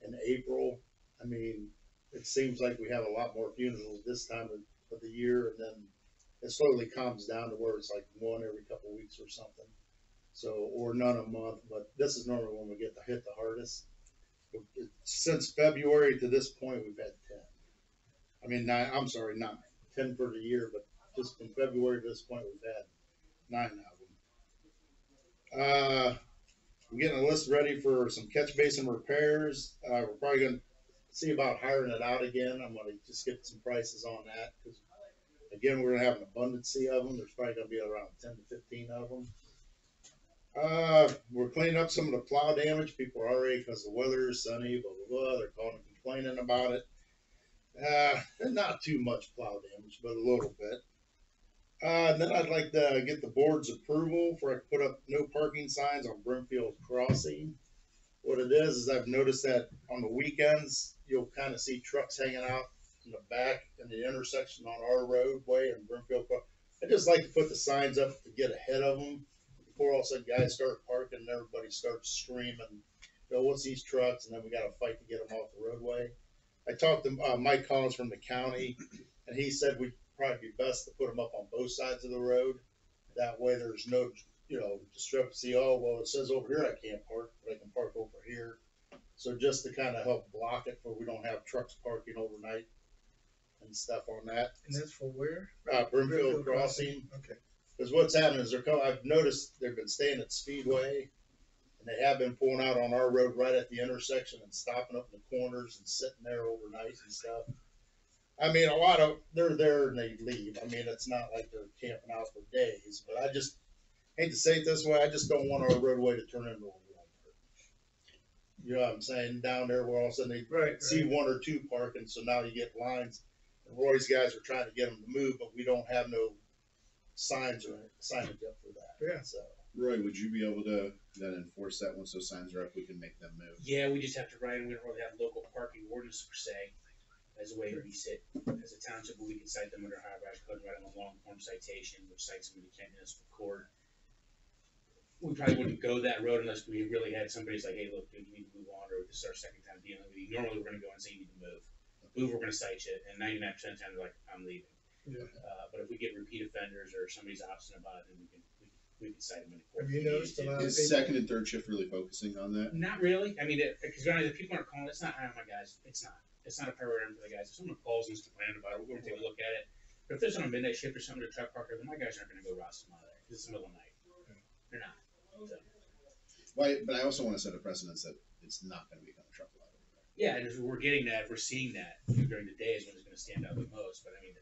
and April. I mean, it seems like we have a lot more funerals this time of the year, and then it slowly calms down to where it's like 1 every couple of weeks or something. So, or none a month, but this is normally when we get hit the hardest. Since February to this point, we've had 10. I mean, 9, I'm sorry, 9. 10 for the year, but just from February to this point, we've had 9 of them. I'm getting a list ready for some catch basin repairs. We're probably going to see about hiring it out again. I'm going to just get some prices on that because, again, we're going to have an abundance of them. There's probably going to be around 10 to 15 of them. We're cleaning up some of the plow damage. People are already, because the weather is sunny, blah, blah, blah. They're calling and complaining about it. Not too much plow damage, but a little bit. Then I'd like to get the board's approval for I can put up no parking signs on Brimfield Crossing. What it is I've noticed that on the weekends, you'll kind of see trucks hanging out in the back in the intersection on our roadway and Brimfield Crossing. I just like to put the signs up to get ahead of them before all of a sudden guys start parking and everybody starts screaming, what's these trucks? And then we got to fight to get them off the roadway. I talked to Mike Collins from the county, and he said we'd probably be best to put them up on both sides of the road. That way there's no, discrepancy. Oh, well, it says over here I can't park, but I can park over here. So just to kind of help block it where we don't have trucks parking overnight and stuff on that. And that's for where? Brimfield Crossing. Okay. Because what's happening is I've noticed they've been staying at Speedway, and they have been pulling out on our road right at the intersection and stopping up in the corners and sitting there overnight and stuff. I mean, they're there and they leave. I mean, it's not like they're camping out for days, but I just hate to say it this way. I just don't want our roadway to turn into a Walmart. You know what I'm saying? Down there where all of a sudden they see 1 or 2 parking, so now you get lines. And Roy's guys are trying to get them to move, but we don't have no signs or signage up for that. Yeah. So. Roy, would you be able to then enforce that once those signs are up? We can make them move. Yeah, we just have to write, and we don't really have local parking ordinance per se as a way to be sit as a township, but we can cite them under Ohio Revised Code, write them a long form citation, which cites them in the Kent Municipal Court. We probably wouldn't go that road unless we really had somebody's like, hey, look, dude, you need to move on, or this is our second time dealing with you. Normally, we're going to go and say you need to move. Move, we're going to cite you, and 99% of the time they're like, I'm leaving. Yeah. But if we get repeat offenders or somebody's obstinate about it, then we can cite them in court. Have you noticed a lot of Is people? second and third shift really focusing on that? Not really. I mean, because the people aren't calling. It's not high on my guys. It's not. It's not a priority for the guys. If someone calls and is complaining about it, we're going to take a look at it. But if there's on a midnight shift or something to truck parker, then my guys aren't going to go roust them out of there because it's the middle of the night. They're not. So. Well, but I also want to set a precedence that it's not going to become a truck lot over there. Yeah, and if we're getting that, if we're seeing that during the day is when it's going to stand out the most. But I mean,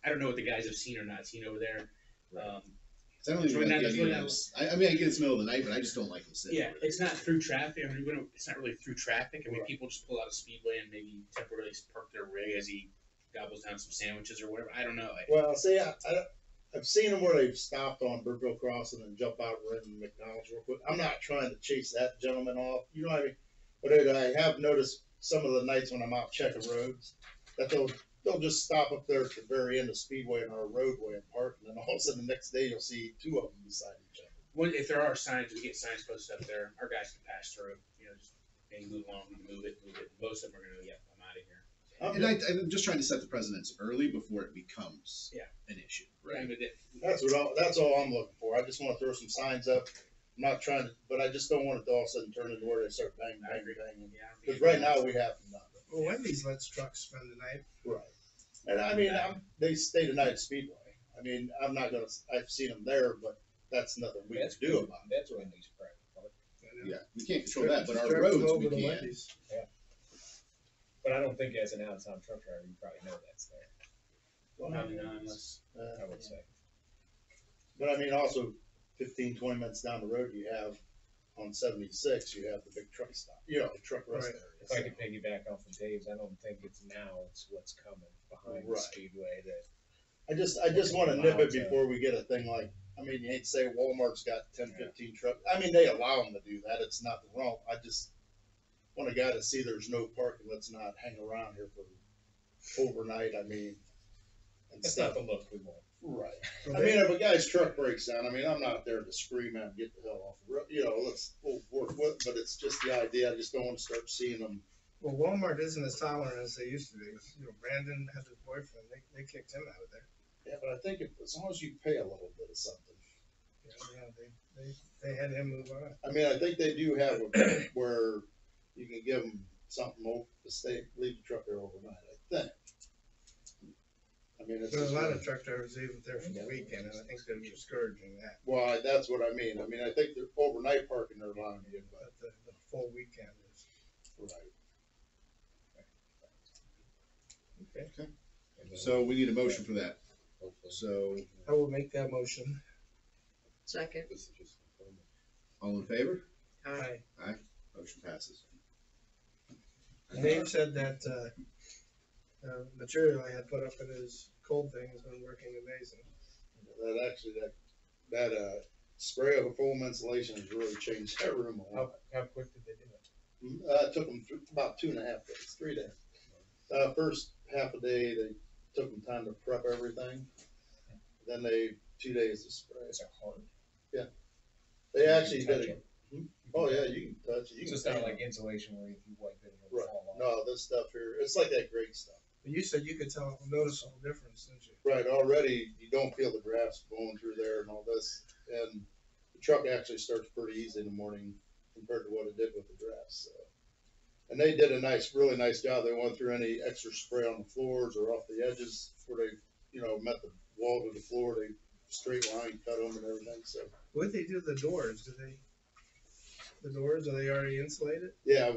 I don't know what the guys have seen or not seen over there. I don't even like the idea of, I mean, I get it's the middle of the night, but I just don't like them sitting. Yeah, it's not through traffic. I mean, it's not really through traffic. I mean, people just pull out of Speedway and maybe temporarily park their rig as he gobbles down some sandwiches or whatever. I don't know. Well, see, I've seen them where they've stopped on Brimfield Crossing and jump out and in McDonald's real quick. I'm not trying to chase that gentleman off, you know what I mean? But I have noticed some of the nights when I'm out checking roads that they'll just stop up there at the very end of Speedway and our roadway and park, and then all of a sudden the next day you'll see 2 of them beside each other. If there are signs, we get signs posted up there. Our guys can pass through. Just hey, move along, move it. Most of them are going to get I'm out of here. And I'm just trying to set the precedence early before it becomes an issue, right? Yeah, that's all I'm looking for. I just want to throw some signs up. I'm not trying to, but I just don't want it to all of a sudden turn into where they start banging, banging, banging. Because right now we have none. Well, Wendy's lets trucks spend the night. Right. And I mean, they stay tonight at Speedway. I mean, I've seen them there, but that's nothing we can do about it. That's Wendy's private park. Yeah, we can't control that, but Just our drive them roads over we to can. Wendy's. But I don't think as an out-of-town truck driver, you probably know that's there, Probably not unless, I would say. But I mean, also 15, 20 minutes down the road, you have on 76, you have the big truck stop, the truck rest Right. area. If I could piggyback off of Dave's, I don't think it's now, it's what's coming behind the Right. speedway that. I just want to nip it before we get a thing like, I mean, you hate to say Walmart's got 10, 15 trucks. I mean, they allow them to do that. It's nothing wrong. I just want a guy to see there's no parking. Let's not hang around here for overnight. I mean, and That's stuff. not the look we want. Right. So I mean, if a guy's truck breaks down, I mean, I'm not there to scream at him, get the hell off the road. We'll work with, but it's just the idea. I just don't want to start seeing them. Well, Walmart isn't as tolerant as they used to be. Brandon had his boyfriend, they kicked him out of there. Yeah, but I think as long as you pay a little bit of something. They had him move on. I mean, I think they do have where you can give them something to leave the truck there overnight, I think. I mean, it's There's just a lot really- of truck drivers leaving there for the weekend, and I think they're discouraging that. well, that's what I mean. I mean, I think the overnight parking they're allowing you, but But the full weekend is. right. Okay. So we need a motion for that. Hopefully. So, I will make that motion. Second. This is just confirming. all in favor? Aye. Motion passes. Dave said that, material I had put up in his cold thing has been working amazing. That actually, that spray of a foam insulation has really changed that room a lot. How quick did they do it? It took them about 2.5 days, 3 days. First half a day, they took them time to prep everything. Then 2 days to spray. Is it hard? They actually Touch did it. it. Oh yeah, you can touch it. You So can it's not paint like it. insulation where if you wipe it, it'll Right. fall off. No, this stuff here, it's like that great stuff. But you said you could tell a noticeable difference, didn't you? Right, already you don't feel the drafts going through there and all this. And the truck actually starts pretty easy in the morning compared to what it did with the drafts. So. And they did a really nice job. They went through any extra spray on the floors or off the edges where they, met the wall to the floor. They straight line cut them and everything. So What'd they do to the doors? The doors, are they already insulated? yeah, a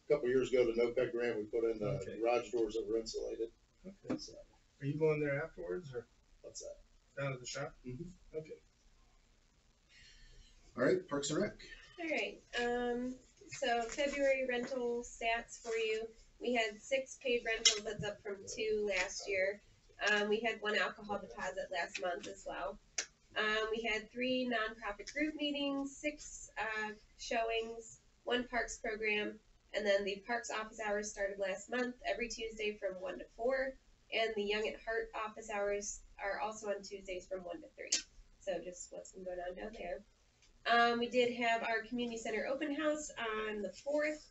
couple years ago, the NOPEC grant, we put in Okay. garage doors that were insulated. Okay. So, Are you going there afterwards or what's that? down at the shop? Mhm. Okay. All right, Parks and Rec. Alright, so February rental stats for you. We had 6 paid rentals, that's up from 2 last year. We had 1 alcohol deposit last month as well. We had 3 nonprofit group meetings, 6 showings, 1 parks program, and then the parks office hours started last month, every Tuesday from 1 to 4, and the Young at Heart office hours are also on Tuesdays from 1 to 3. So just what's been going on down there. We did have our community center open house on the 4th.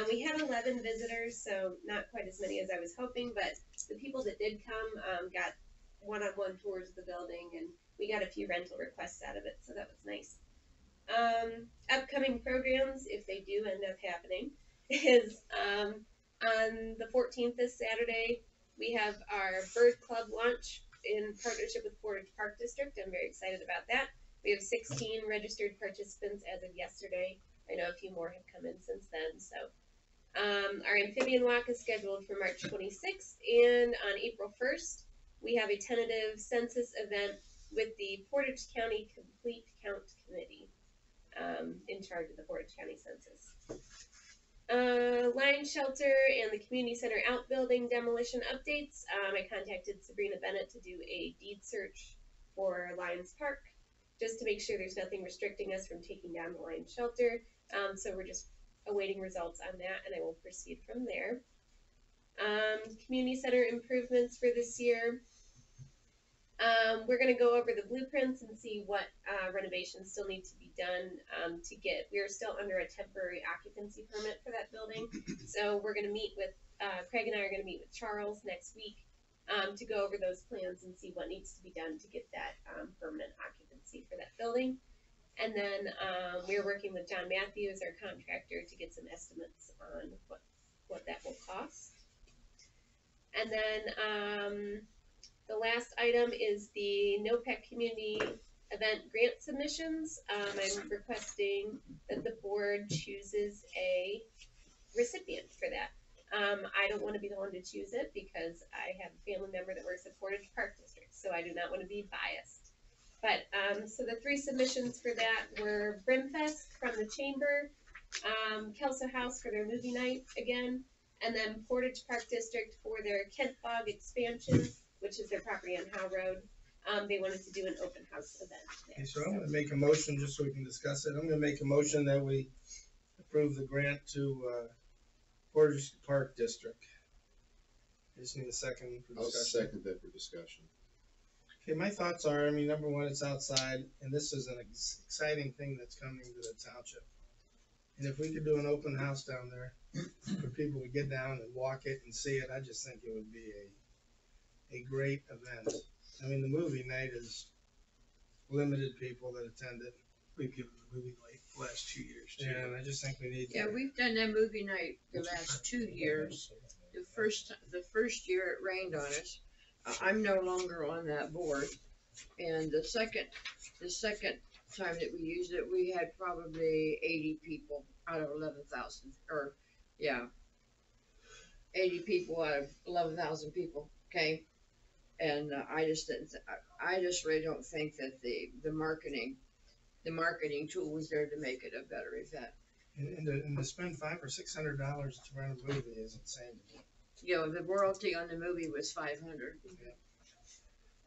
We had 11 visitors, so not quite as many as I was hoping, but the people that did come got one-on-one tours of the building, and we got a few rental requests out of it, so that was nice. Upcoming programs, if they do end up happening, is on the 14th, this Saturday, we have our Bird Club launch in partnership with Portage Park District. I'm very excited about that. We have 16 registered participants as of yesterday. I know a few more have come in since then. So our amphibian walk is scheduled for March 26th, and on April 1st, we have a tentative census event with the Portage County Complete Count Committee in charge of the Portage County Census. Lion Shelter and the Community Center outbuilding demolition updates. I contacted Sabrina Bennett to do a deed search for Lions Park, just to make sure there's nothing restricting us from taking down the Lion Shelter. So we're just awaiting results on that, and I will proceed from there. Community Center improvements for this year. We're going to go over the blueprints and see what renovations still need to be done we are still under a temporary occupancy permit for that building. So we're going to meet with, Craig and I are going to meet with Charles next week to go over those plans and see what needs to be done to get that permanent occupancy for that building. And then we're working with John Matthews, our contractor, to get some estimates on what that will cost. And then, the last item is the NOPEC community event grant submissions. I'm requesting that the board chooses a recipient for that. I don't wanna be the one to choose it because I have a family member that works at Portage Park District, so I do not wanna be biased. But, so the three submissions for that were Brimfest from the Chamber, Kelso House for their movie night again, and then Portage Park District for their Kent Bog expansion, which is their property on Howe Road. They wanted to do an open house event there. Okay, so I'm gonna make a motion, just so we can discuss it, I'm gonna make a motion that we approve the grant to, Portage Park District. I just need a second for I'll discussion. second that for discussion. Okay, my thoughts are, I mean, number one, it's outside, and this is an exciting thing that's coming to the township. And if we could do an open house down there, for people to get down and walk it and see it, I just think it would be a great event. I mean, the movie night is limited people that attend it. We've given the movie night the last 2 years too. Yeah, and I just think we need to. Yeah, we've done that movie night the last 2 years. The first year it rained on us. I'm no longer on that board. And the second time that we used it, we had probably 80 people out of 11,000, or, yeah. 80 people out of 11,000 people came. And I just really don't think that the marketing tool was there to make it a better event. And to spend $500 or $600 to rent a movie is insane to me. You know, the royalty on the movie was $500.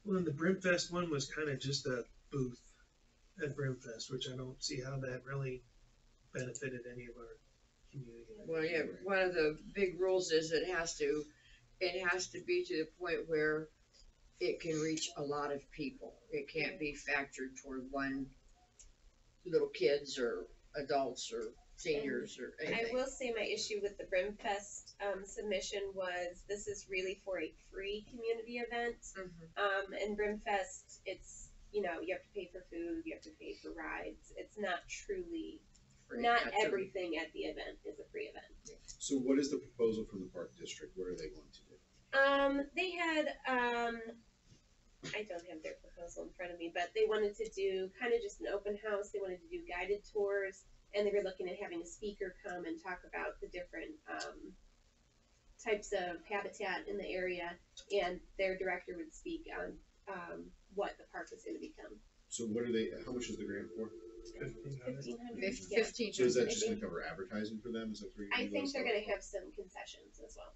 Well, and the Brimfest one was kind of just a booth at Brimfest, which I don't see how that really benefited any of our community. Well, yeah, one of the big rules is it has to be to the point where it can reach a lot of people. It can't be factored toward one little kids or adults or seniors or I anything. will say my issue with the Brimfest submission was this is really for a free community event. And Brimfest, it's, you have to pay for food, you have to pay for rides. It's not truly, Free. not That's a- everything at the event is a free event. So what is the proposal from the Park District? What are they going to do? They had, I don't have their proposal in front of me, but they wanted to do kind of just an open house. They wanted to do guided tours, and they were looking at having a speaker come and talk about the different types of habitat in the area, and their director would speak on what the park was going to become. So how much is the grant for? $1,500. 15. So is that just gonna cover advertising for them? Is that where you're I gonna go think and they're stuff? going to have some concessions as well.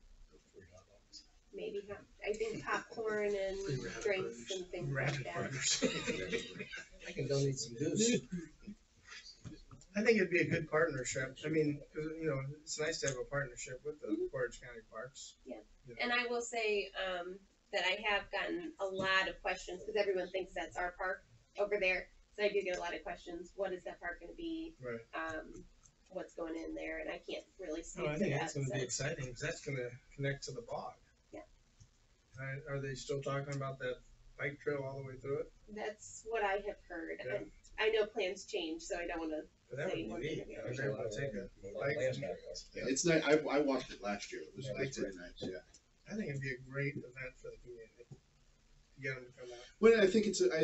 Maybe I think popcorn and drinks and things like Rabbit that. burgers. I can donate some goose. I think it'd be a good partnership. I mean, 'cause, it's nice to have a partnership with the Portage County Parks. And I will say that I have gotten a lot of questions because everyone thinks that's our park over there. So I do get a lot of questions. What is that park going to be? Right. What's going in there? And I can't really speak No, I to think that. that's gonna so be exciting, because that's gonna connect to the bog. Yeah. Are they still talking about that bike trail all the way through it? that's what I have heard. Yeah. And I know plans change, so I don't want to. But that would Say be one neat. thing or I was the able to take a bike. Yeah, it's nice. I watched it last year. It was pretty nice. Yeah. I think it'd be a great event for the community. To get them to come out. Well, I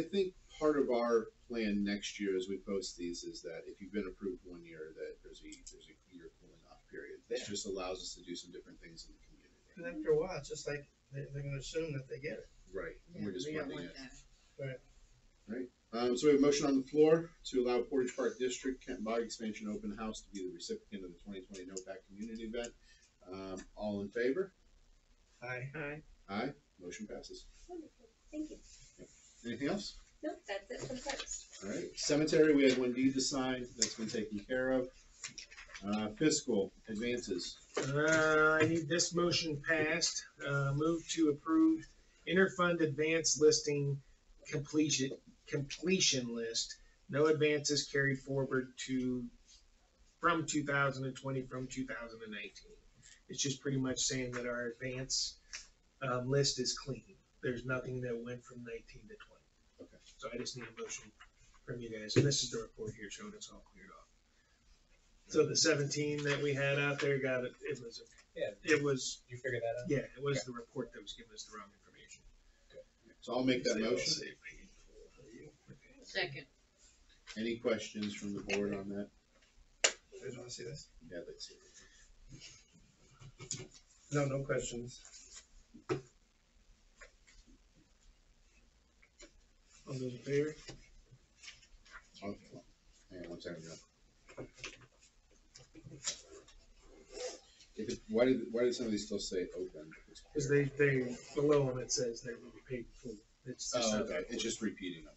think part of our plan next year as we post these is that if you've been approved 1 year, that there's a year cooling off period. That just allows us to do some different things in the community. Because after a while, it's just like they're gonna assume that they get it. Right. And we're just we don't funding want it. that. So we have a motion on the floor to allow Portage Park District Kent Bog Expansion Open House to be the recipient of the 2020 NOPAC Community Event. All in favor? Aye. Aye. Aye. Motion passes. Wonderful. Thank you. Anything else? No, that's it for the parks. All right. Cemetery, we had one deed to sign. That's been taken care of. Fiscal advances. I need this motion passed. Move to approve interfund advance listing completion list. No advances carried forward from 2020 from 2019. It's just pretty much saying that our advance list is clean. There's nothing that went from 19 to 20. Okay. So I just need a motion from you guys, and this is the report here showing it's all cleared off. So the 17 that we had out there it was Yeah, It was, you figure that out? yeah, it was the report that was giving us the wrong information. So I'll make that They all motion. say paid full. Okay. Second. Any questions from the board on that? You guys wanna see this? Yeah, let's see. No questions. All those in favor? Okay. Hang on one second, Joe. Why did some of these still say open? Cause they, below them it says they will be paid full. It's just Oh, not okay, that. it's just repeating them.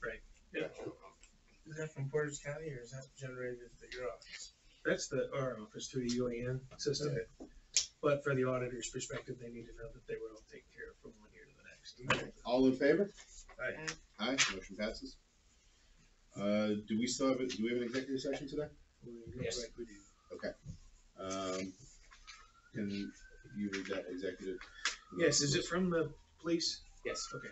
Is that from Portage County or is that generated at your office? That's our office through the UAN system. But for the auditor's perspective, they need to know that they were all taken care of from one year to the next. All in favor? Aye. Aye, motion passes. Do we still have, do we have an executive session today? Looks like we do. Can you read that executive? Yes, is it from the police? Yes. Okay.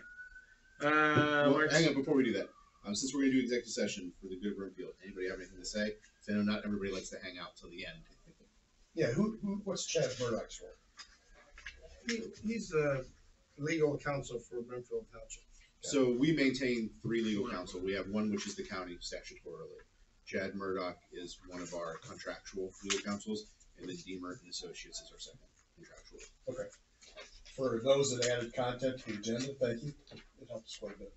Well, March, hang on, before we do that, since we're gonna do executive session for the good of Brimfield, anybody have anything to say? 'Cause I know not everybody likes to hang out till the end. Yeah, what's Chad Murdoch's role? He's legal counsel for Brimfield Township. So we maintain 3 legal counsel. We have one which is the county statutorily. Chad Murdoch is one of our contractual legal counsels, and then Deemer and Associates is our second contractual. Okay. For those that added content to the agenda, thank you. It helps quite a bit.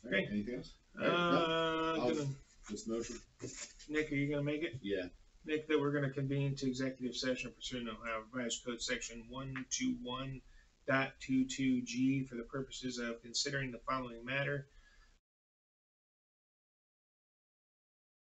All right, Okay. anything else? All right, no, gonna, This motion? Nick, are you gonna make it? Yeah. Nick, that we're gonna convene to executive session pursuant to Ohio Revised Code Section 121.22G for the purposes of considering the following matter: